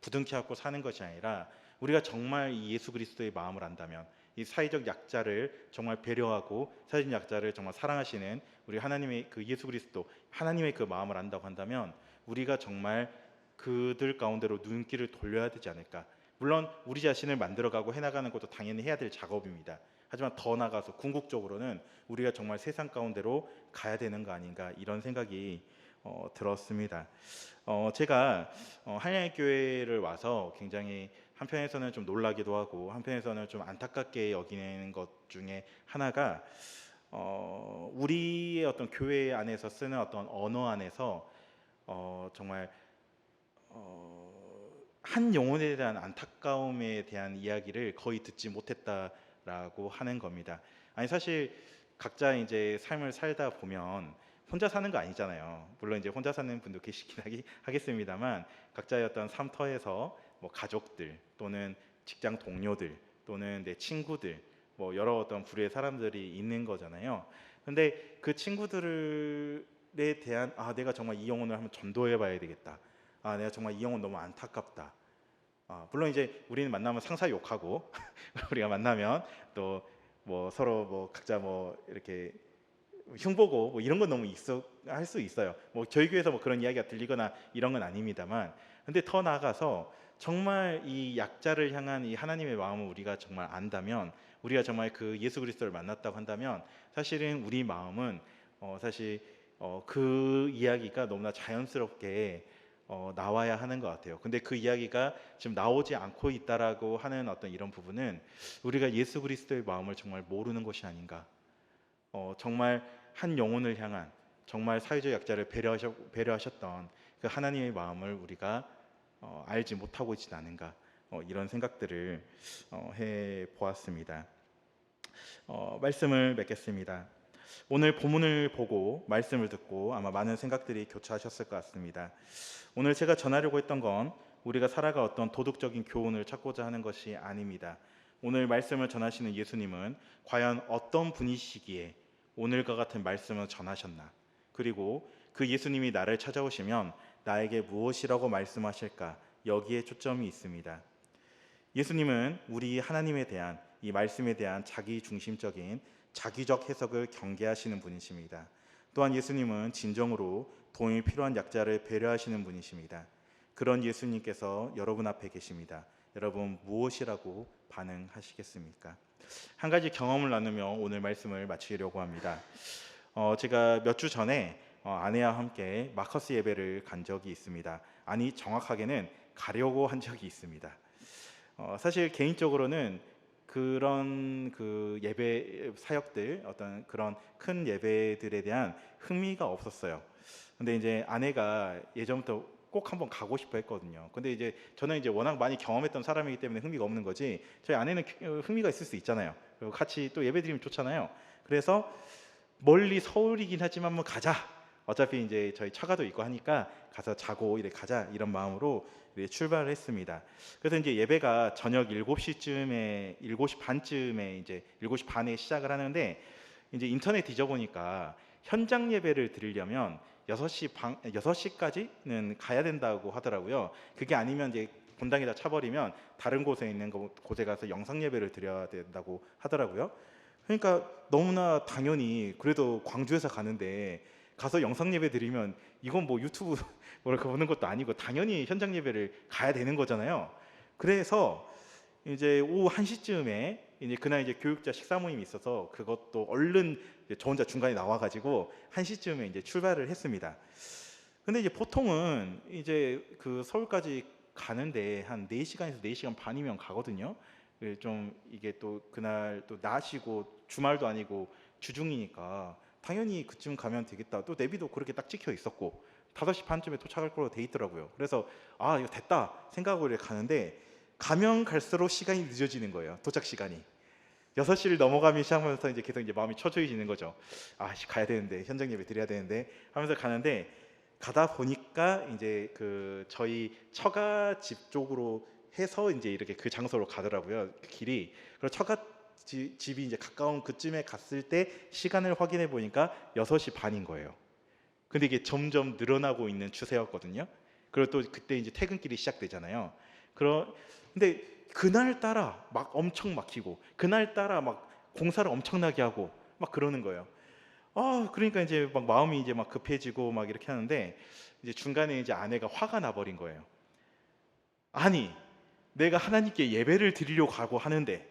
부둥켜 안고 사는 것이 아니라 우리가 정말 이 예수 그리스도의 마음을 안다면 이 사회적 약자를 정말 배려하고 사회적 약자를 정말 사랑하시는 우리 하나님의 그 예수 그리스도 하나님의 그 마음을 안다고 한다면 우리가 정말 그들 가운데로 눈길을 돌려야 되지 않을까. 물론 우리 자신을 만들어가고 해나가는 것도 당연히 해야 될 작업입니다. 하지만 더 나아가서 궁극적으로는 우리가 정말 세상 가운데로 가야 되는 거 아닌가 이런 생각이 들었습니다. 제가 한양의 교회를 와서 굉장히 한편에서는 좀 놀라기도 하고 한편에서는 좀 안타깝게 여기는 것 중에 하나가 우리의 어떤 교회 안에서 쓰는 어떤 언어 안에서 정말 한 영혼에 대한 안타까움에 대한 이야기를 거의 듣지 못했다라고 하는 겁니다. 아니 사실 각자 이제 삶을 살다 보면 혼자 사는 거 아니잖아요. 물론 이제 혼자 사는 분도 계시긴 하겠습니다만 각자의 어떤 삶터에서 뭐 가족들 또는 직장 동료들 또는 내 친구들 뭐 여러 어떤 부류의 사람들이 있는 거잖아요. 근데 그 친구들에 대한 내가 정말 이 영혼을 한번 전도해 봐야 되겠다. 내가 정말 이 영혼 너무 안타깝다. 물론 이제 우리는 만나면 상사 욕하고 우리가 만나면 또 뭐 서로 뭐 각자 뭐 이렇게 흉보고 뭐 이런 건 너무 할 수 있어요. 뭐 저희 교회에서 뭐 그런 이야기가 들리거나 이런 건 아닙니다만, 근데 더 나아가서 정말 이 약자를 향한 이 하나님의 마음을 우리가 정말 안다면, 우리가 정말 그 예수 그리스도를 만났다고 한다면, 사실은 우리 마음은 사실 그 이야기가 너무나 자연스럽게 나와야 하는 것 같아요. 근데 그 이야기가 지금 나오지 않고 있다라고 하는 어떤 이런 부분은 우리가 예수 그리스도의 마음을 정말 모르는 것이 아닌가. 정말 한 영혼을 향한 정말 사회적 약자를 배려하셨던 그 하나님의 마음을 우리가 알지 못하고 있지는 않은가, 이런 생각들을 해 보았습니다. 말씀을 맺겠습니다. 오늘 본문을 보고 말씀을 듣고 아마 많은 생각들이 교차하셨을 것 같습니다. 오늘 제가 전하려고 했던 건 우리가 살아가 어떤 도덕적인 교훈을 찾고자 하는 것이 아닙니다. 오늘 말씀을 전하시는 예수님은 과연 어떤 분이시기에 오늘과 같은 말씀을 전하셨나, 그리고 그 예수님이 나를 찾아오시면 나에게 무엇이라고 말씀하실까, 여기에 초점이 있습니다. 예수님은 우리 하나님에 대한 이 말씀에 대한 자기 중심적인 자기적 해석을 경계하시는 분이십니다. 또한 예수님은 진정으로 도움이 필요한 약자를 배려하시는 분이십니다. 그런 예수님께서 여러분 앞에 계십니다. 여러분 무엇이라고 반응하시겠습니까? 한 가지 경험을 나누며 오늘 말씀을 마치려고 합니다. 제가 몇 주 전에 아내와 함께 마커스 예배를 간 적이 있습니다. 아니 정확하게는 가려고 한 적이 있습니다. 사실 개인적으로는 그런 그 예배 사역들, 어떤 그런 큰 예배들에 대한 흥미가 없었어요. 근데 이제 아내가 예전부터 꼭 한번 가고 싶어 했거든요. 근데 이제 저는 이제 워낙 많이 경험했던 사람이기 때문에 흥미가 없는 거지, 저희 아내는 흥미가 있을 수 있잖아요. 그리고 같이 또 예배 드리면 좋잖아요. 그래서 멀리 서울이긴 하지만 한번 가자. 어차피 이제 저희 처가도 있고 하니까 가서 자고 이래 가자, 이런 마음으로 출발을 했습니다. 그래서 이제 예배가 저녁 7시쯤에 7시 반쯤에 이제 7시 반에 시작을 하는데, 이제 인터넷 뒤져보니까 현장 예배를 드리려면 6시까지는 가야 된다고 하더라고요. 그게 아니면 이제 본당에다 차버리면 다른 곳에 있는 곳에 가서 영상 예배를 드려야 된다고 하더라고요. 그러니까 너무나 당연히, 그래도 광주에서 가는데 가서 영상 예배 드리면 이건 뭐 유튜브 뭐랄까 보는 것도 아니고 당연히 현장 예배를 가야 되는 거잖아요. 그래서 이제 오후 1시쯤에 이제 그날 이제 교육자 식사 모임이 있어서 그것도 얼른 이제 저 혼자 중간에 나와가지고 1시쯤에 이제 출발을 했습니다. 근데 이제 보통은 이제 그 서울까지 가는데 한 4시간에서 4시간 반이면 가거든요. 좀 이게 또 그날 또 낮이고 주말도 아니고 주중이니까 당연히 그쯤 가면 되겠다. 또 내비도 그렇게 딱 찍혀 있었고 5시 반쯤에 도착할 거로 돼 있더라고요. 그래서 아 이거 됐다 생각으로 이렇게 가는데 가면 갈수록 시간이 늦어지는 거예요. 도착 시간이 6시를 넘어가기 시작하면서 이제 계속 이제 마음이 초조해지는 거죠. 아씨 가야 되는데 현장 예배 드려야 되는데 하면서 가는데 가다 보니까 이제 그 저희 처가 집 쪽으로 해서 이제 이렇게 그 장소로 가더라고요. 그 길이. 그래서 처가 집이 이제 가까운 그쯤에 갔을 때 시간을 확인해 보니까 6시 반인 거예요. 근데 이게 점점 늘어나고 있는 추세였거든요. 그리고 또 그때 이제 퇴근길이 시작되잖아요. 근데 그날따라 막 엄청 막히고 그날따라 막 공사를 엄청나게 하고 막 그러는 거예요. 그러니까 이제 막 마음이 이제 막 급해지고 막 이렇게 하는데 이제 중간에 이제 아내가 화가 나버린 거예요. 아니, 내가 하나님께 예배를 드리려고 가고 하는데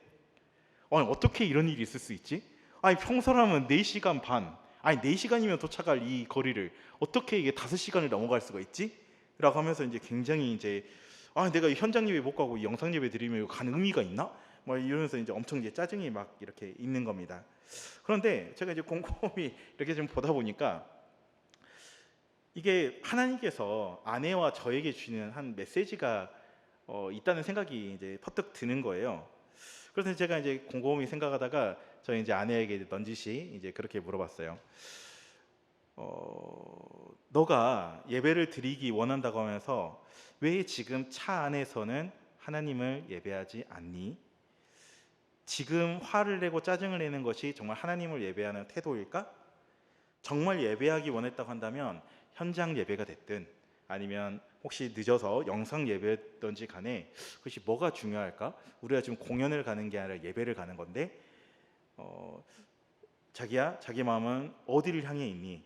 아니 어떻게 이런 일이 있을 수 있지? 아니 평소라면 4시간 반, 아니 4시간이면 도착할 이 거리를 어떻게 이게 5시간을 넘어갈 수가 있지? 라고 하면서 이제 굉장히 이제 내가 현장 예배 못 가고 영상 예배 드리면 간 의미가 있나? 막 이러면서 이제 엄청 이제 짜증이 막 이렇게 있는 겁니다. 그런데 제가 이제 곰곰이 이렇게 좀 보다 보니까 이게 하나님께서 아내와 저에게 주시는 한 메시지가 있다는 생각이 이제 퍼뜩 드는 거예요. 그래서 제가 이제 곰곰이 생각하다가 저희 이제 아내에게 넌지시 이제 그렇게 물어봤어요. 너가 예배를 드리기 원한다고 하면서 왜 지금 차 안에서는 하나님을 예배하지 않니? 지금 화를 내고 짜증을 내는 것이 정말 하나님을 예배하는 태도일까? 정말 예배하기 원했다고 한다면 현장 예배가 됐든 아니면 혹시 늦어서 영상 예배든지 간에 그것이 뭐가 중요할까? 우리가 지금 공연을 가는 게 아니라 예배를 가는 건데 자기야, 자기 마음은 어디를 향해 있니?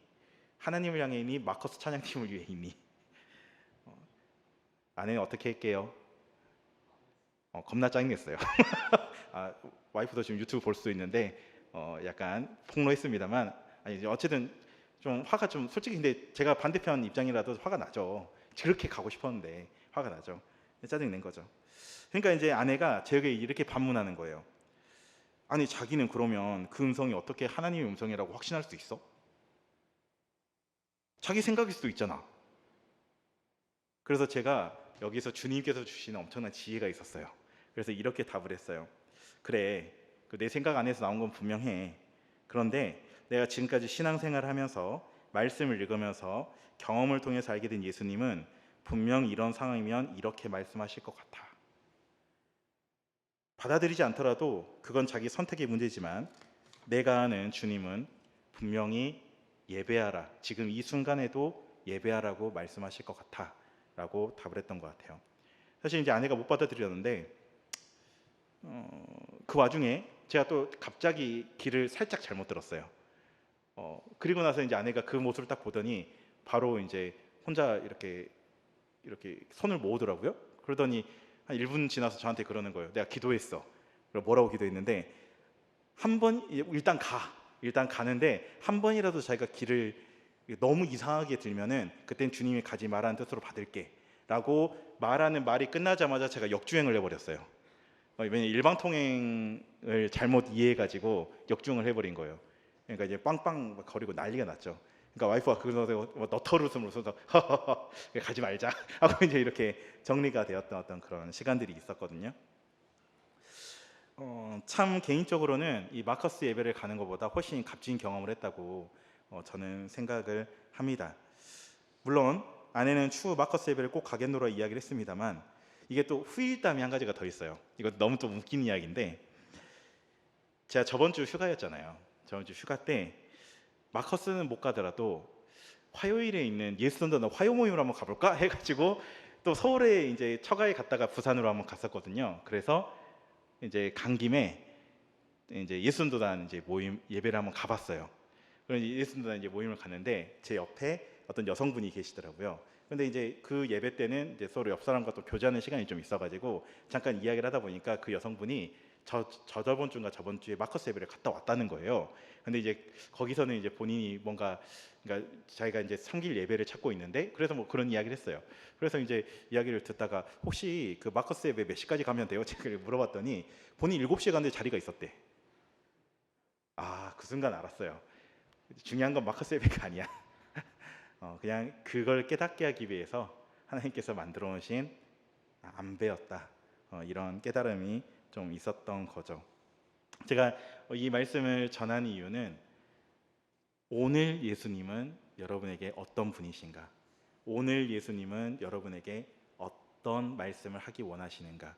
하나님을 향해 있니? 마커스 찬양팀을 위해 있니? 아내는 어떻게 할게요? 겁나 짜증냈어요. 와이프도 지금 유튜브 볼 수 있는데 약간 폭로했습니다만 아니 어쨌든 좀 화가 좀 솔직히 근데 제가 반대편 입장이라도 화가 나죠. 그렇게 가고 싶었는데 화가 나죠. 짜증 낸 거죠. 그러니까 이제 아내가 제게 이렇게 반문하는 거예요. 아니 자기는 그러면 그 음성이 어떻게 하나님의 음성이라고 확신할 수 있어? 자기 생각일 수도 있잖아. 그래서 제가 여기서 주님께서 주시는 엄청난 지혜가 있었어요. 그래서 이렇게 답을 했어요. 그래, 내 생각 안에서 나온 건 분명해. 그런데 내가 지금까지 신앙생활을 하면서 말씀을 읽으면서 경험을 통해서 알게 된 예수님은 분명 이런 상황이면 이렇게 말씀하실 것 같아. 받아들이지 않더라도 그건 자기 선택의 문제지만 내가 아는 주님은 분명히 예배하라, 지금 이 순간에도 예배하라고 말씀하실 것 같아 라고 답을 했던 것 같아요. 사실 이제 아내가 못 받아들였는데 그 와중에 제가 또 갑자기 길을 살짝 잘못 들었어요. 그리고 나서 이제 아내가 그 모습을 딱 보더니 바로 이제 혼자 이렇게 손을 모으더라고요. 그러더니 한 1분 지나서 저한테 그러는 거예요. 내가 기도했어. 그럼 뭐라고 기도했는데 일단 가는데 한 번이라도 자기가 길을 너무 이상하게 들면은 그땐 주님이 가지 말라는 뜻으로 받을게 라고 말하는 말이 끝나자마자 제가 역주행을 해버렸어요. 왜냐면 일방통행을 잘못 이해해가지고 역주행을 해버린 거예요. 그러니까 이제 빵빵 거리고 난리가 났죠. 그러니까 와이프가 그러서 너털 웃음을 웃어서 허허허 가지 말자 하고 이제 이렇게 정리가 되었던 어떤 그런 시간들이 있었거든요. 참 개인적으로는 이 마커스 예배를 가는 것보다 훨씬 값진 경험을 했다고 저는 생각을 합니다. 물론 아내는 추후 마커스 예배를 꼭 가겠노라 이야기를 했습니다만 이게 또 후일담이 한 가지가 더 있어요. 이거 너무 좀 웃긴 이야기인데 제가 저번 주 휴가였잖아요. 저번 주 휴가 때 마커스는 못 가더라도 화요일에 있는 예수전도 화요 모임을 한번 가볼까 해가지고 또 서울에 이제 처가에 갔다가 부산으로 한번 갔었거든요. 그래서 이제 간 김에 이제 예수전도단 이제 모임 예배를 한번 가봤어요. 그래서 예수전도단 이제 모임을 갔는데 제 옆에 어떤 여성분이 계시더라고요. 근데 이제 그 예배 때는 이제 서로 옆 사람과 또 교제하는 시간이 좀 있어가지고 잠깐 이야기를 하다 보니까 그 여성분이 저번 주인가 저번 주에 마커스 예배를 갔다 왔다는 거예요. 근데 이제 거기서는 이제 본인이 뭔가, 그러니까 자기가 이제 섬길 예배를 찾고 있는데, 그래서 뭐 그런 이야기를 했어요. 그래서 이제 이야기를 듣다가 혹시 그 마커스 예배 몇 시까지 가면 돼요? 제가 물어봤더니 본인 7시에 갔는데 자리가 있었대. 아, 그 순간 알았어요. 중요한 건 마커스 예배가 아니야. 그냥 그걸 깨닫게 하기 위해서 하나님께서 만들어 놓으신 안 배웠다, 이런 깨달음이 좀 있었던 거죠. 제가 이 말씀을 전하는 이유는 오늘 예수님은 여러분에게 어떤 분이신가, 오늘 예수님은 여러분에게 어떤 말씀을 하기 원하시는가,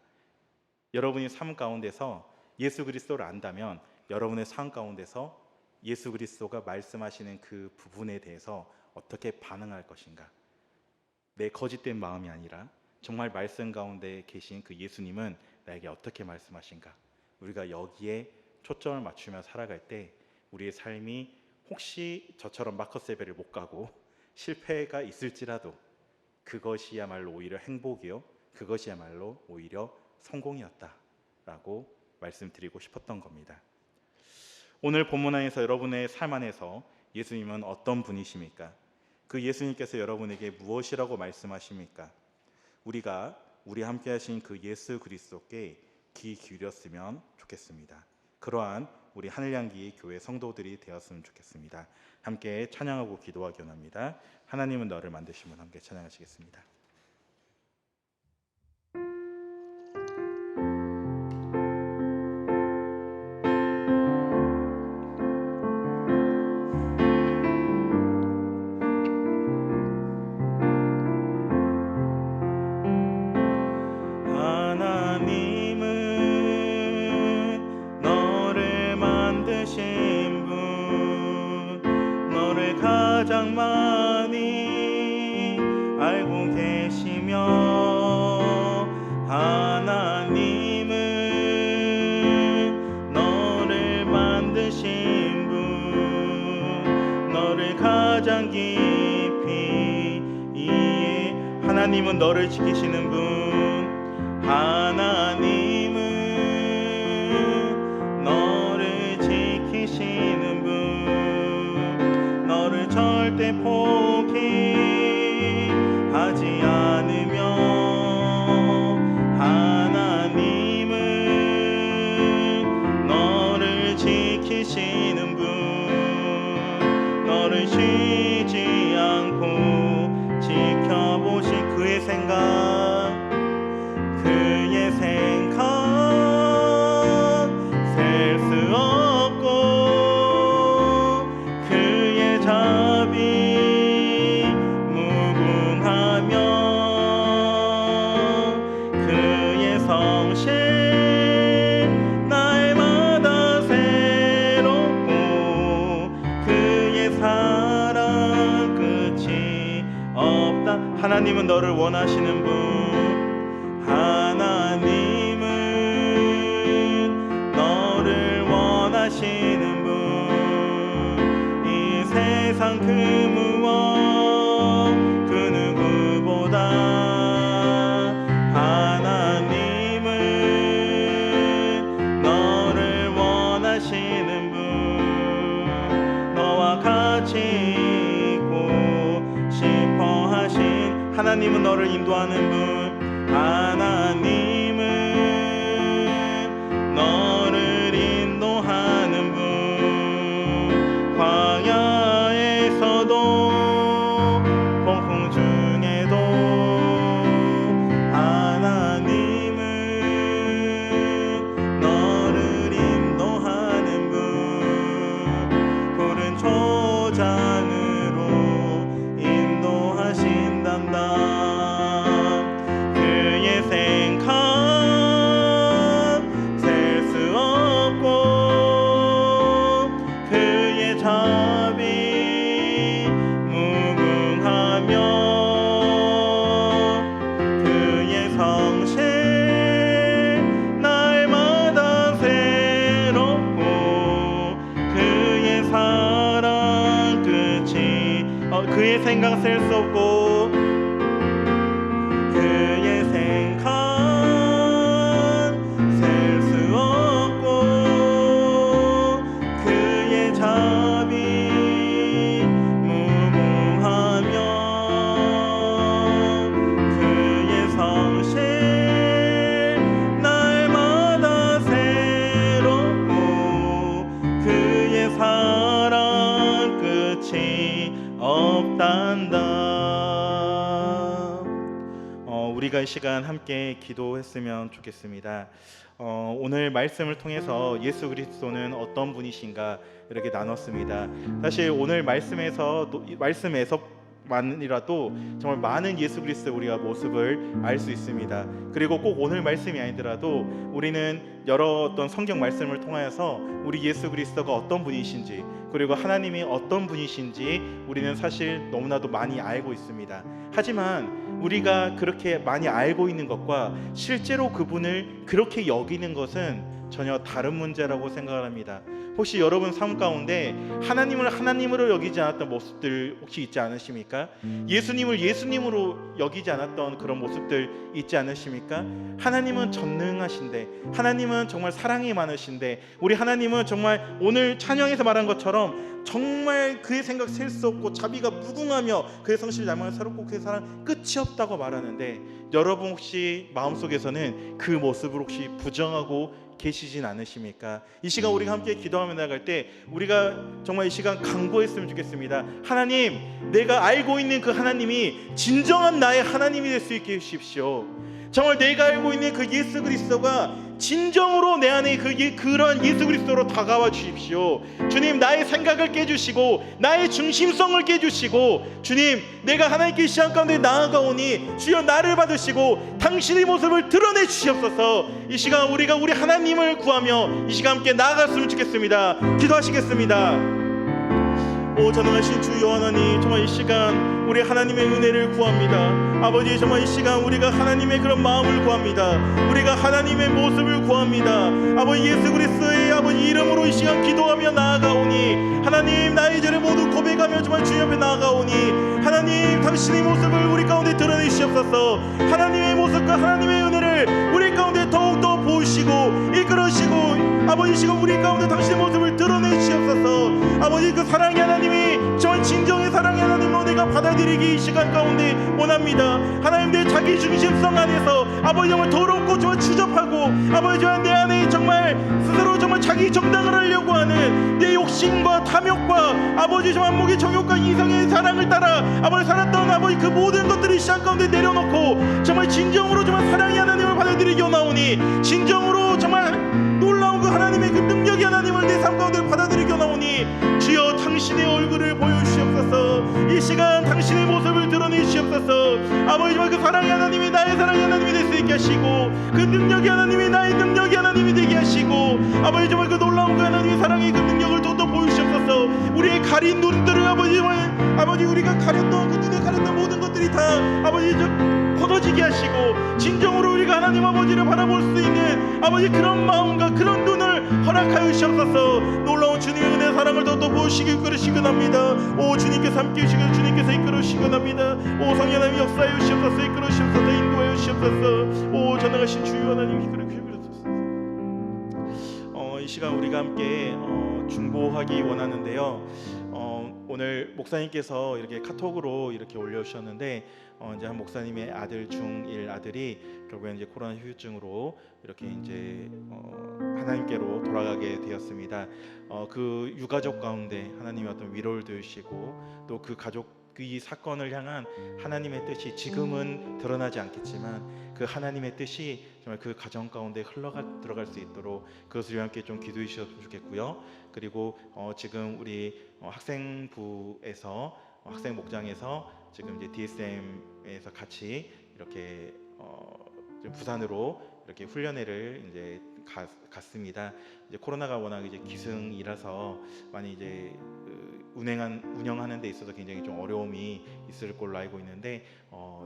여러분이 삶 가운데서 예수 그리스도를 안다면 여러분의 삶 가운데서 예수 그리스도가 말씀하시는 그 부분에 대해서 어떻게 반응할 것인가, 내 거짓된 마음이 아니라 정말 말씀 가운데 계신 그 예수님은 나에게 어떻게 말씀하신가, 우리가 여기에 초점을 맞추며 살아갈 때 우리의 삶이 혹시 저처럼 마커스 예배를 못 가고 실패가 있을지라도 그것이야말로 오히려 행복이요, 그것이야말로 오히려 성공이었다라고 말씀드리고 싶었던 겁니다. 오늘 본문 안에서 여러분의 삶 안에서 예수님은 어떤 분이십니까? 그 예수님께서 여러분에게 무엇이라고 말씀하십니까? 우리가 우리 함께 하신 그 예수 그리스도께 귀 기울였으면 좋겠습니다. 그러한 우리 하늘향기 교회 성도들이 되었으면 좋겠습니다. 함께 찬양하고 기도하기 원합니다. 하나님은 너를 만드신 분, 함께 찬양하시겠습니다. 가장 많이 알고 계시며, 하나님은 너를 만드신 분, 너를 가장 깊이 이해, 하나님은 너를 지키시는 분, 하나님은 너를 지키시는 분, 너를 절대 포기하지 않으며, 하나님은 너를 지키시는 분, 너를 쉬지 않고 지켜보신 그의 생각, 그의 생각 셀 수 없고, 그의 자비 무궁하며, 그의 성실 날마다 새롭고, 그의 사랑 끝이 없다. 하나님은 너를 원하시는 분, 하나님은 너를 원하시는 분, 이 세상 그 무엇 그 누구보다 하나님은 너를 원하시는 분, 너와 같이 있고 싶어 하신 하나님은 너를 인도하는 분, 하나님은 너를 인도하는 분, 광야에서도 폭풍 중에도 하나님은 너를 인도하는 분, 푸른 초장으로 인도하신단다. 그의 생각 셀 수 없고, 그의 자비 무궁하며, 그의 성실 날마다 새롭고, 그의 사랑 끝이 그의 생각 셀 수 없고, 그의 생각 셀 수 없고, 있단다. 우리가 이 시간 함께 기도했으면 좋겠습니다. 오늘 말씀을 통해서 예수 그리스도는 어떤 분이신가 이렇게 나눴습니다. 사실 오늘 말씀에서만이라도 정말 많은 예수 그리스도의 우리가 모습을 알 수 있습니다. 그리고 꼭 오늘 말씀이 아니더라도 우리는 여러 어떤 성경 말씀을 통하여서 우리 예수 그리스도가 어떤 분이신지, 그리고 하나님이 어떤 분이신지 우리는 사실 너무나도 많이 알고 있습니다. 하지만 우리가 그렇게 많이 알고 있는 것과 실제로 그분을 그렇게 여기는 것은 전혀 다른 문제라고 생각을 합니다. 혹시 여러분 삶 가운데 하나님을 하나님으로 여기지 않았던 모습들 혹시 있지 않으십니까? 예수님을 예수님으로 여기지 않았던 그런 모습들 있지 않으십니까? 하나님은 전능하신데, 하나님은 정말 사랑이 많으신데, 우리 하나님은 정말 오늘 찬양에서 말한 것처럼 정말 그의 생각 셀 수 없고 자비가 무궁하며 그의 성실 날마다 새롭고 그의 사랑 끝이 없다고 말하는데, 여러분 혹시 마음속에서는 그 모습을 혹시 부정하고 계시진 않으십니까? 이 시간 우리가 함께 기도하며 나갈 때 우리가 정말 이 시간 강구했으면 좋겠습니다. 하나님, 내가 알고 있는 그 하나님이 진정한 나의 하나님이 될 수 있게 해주십시오. 정말 내가 알고 있는 그 예수 그리스도가 진정으로 내 안에 그런 예수 그리스도로 다가와 주십시오. 주님, 나의 생각을 깨주시고 나의 중심성을 깨주시고, 주님, 내가 하나님께 시간 가운데 나아가오니 주여 나를 받으시고 당신의 모습을 드러내 주시옵소서. 이 시간 우리가 우리 하나님을 구하며 이 시간 함께 나아갔으면 좋겠습니다. 기도하시겠습니다. 오 전능하신 주 하나님, 정말 이 시간 우리 하나님의 은혜를 구합니다. 아버지, 정말 이 시간 우리가 하나님의 그런 마음을 구합니다. 우리가 하나님의 모습을 구합니다. 아버지, 예수 그리스도의 아버지 이름으로 이 시간 기도하며 나아가오니, 하나님, 나의 죄를 모두 고백하며 정말 주님 앞에 나아가오니, 하나님, 당신의 모습을 우리 가운데 드러내시옵소서. 하나님의 모습과 하나님의 은혜를 우리 가운데 더욱더 보시고 이끌으시고, 아버지, 지금 우리 가운데 당신의 모습을 드러내시옵소서. 아버지, 그 사랑의 하나님이 정말 진정의 사랑의 하나님으로 내가 받아들이기 이 시간 가운데 원합니다. 하나님, 내 자기 중심성 안에서 아버지 정말 더럽고 정말 추접하고, 아버지 정말 내 안에 정말 스스로 정말 자기 정당을 하려고 하는 내 욕심과 탐욕과 아버지 정말 목의 정욕과 이성의 사랑을 따라 아버지 살았던 아버지 그 모든 것들이 이 시간 가운데 내려놓고 정말 진정으로 정말 사랑의 하나님을 받아들이기 원하오니, 진정으로 정말 놀라운 그 하나님의 그 능력의 하나님을 내 삶 가운데 받아들이기 원하오니, 주여 당신의 얼굴을 보여주시옵소서. 이 시간 당신의 모습을 드러내시옵소서. 아버지, 정말 그 사랑의 하나님이 나의 사랑의 하나님이 될 수 있게 하시고, 그 능력의 하나님이 나의 능력의 하나님이 되게 하시고, 아버지 정말 그 놀라운 그 하나님의 사랑의 그 능력을 또 보여주시옵소서. 우리의 가린 눈들을 아버지 정말 아버지 우리가 가렸던 그 눈에 가렸던 모든 것들이 다 아버지 걷어지게 하시고, 진정으로 우리가 하나님 아버지를 바라볼 수 있는 아버지 그런 마음과 그런 눈을 허락하여 주시옵소서. 놀라운 주님의 은혜 사랑을 더 보시기 이끌으시곤 합니다. 오 주님께서 함께 해주시고 주님께서 이끌으시곤 합니다. 오 성령 하나님 역사하여 주시옵소서. 이끌어 주시옵소서. 인도하여 주시옵소서. 오 전능하신 주여 하나님 이끌어 주시옵소서. 이 시간 우리가 함께 중보하기 원하는데요. 오늘 목사님께서 이렇게 카톡으로 이렇게 올려주셨는데, 이제 한 목사님의 아들 중1 아들이 결국에 이제 코로나 후유증으로 이렇게 이제 하나님께로 돌아가게 되었습니다. 그 유가족 가운데 하나님의 어떤 위로를 주시고, 또 그 가족 이 사건을 향한 하나님의 뜻이 지금은 드러나지 않겠지만 그 하나님의 뜻이 정말 그 가정 가운데 들어갈 수 있도록 그것을 함께 좀 기도해 주셨으면 좋겠고요. 그리고 지금 우리 학생부에서 학생 목장에서 지금 이제 DSM에서 같이 이렇게 부산으로 이렇게 훈련회를 이제 갔습니다. 이제 코로나가 워낙 이제 기승이라서 많이 이제 운영하는 데 있어서 굉장히 좀 어려움이 있을 걸로 알고 있는데,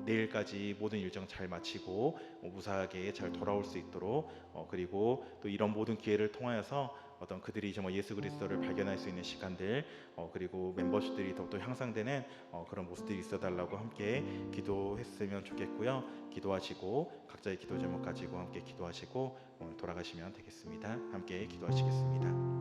내일까지 모든 일정 잘 마치고 무사하게 잘 돌아올 수 있도록, 그리고 또 이런 모든 기회를 통하여서 어떤 그들이 정말 예수 그리스도를 발견할 수 있는 시간들, 그리고 멤버십들이 더욱더 향상되는 그런 모습들이 있어달라고 함께 기도했으면 좋겠고요. 기도하시고 각자의 기도 제목 가지고 함께 기도하시고 돌아가시면 되겠습니다. 함께 기도하시겠습니다.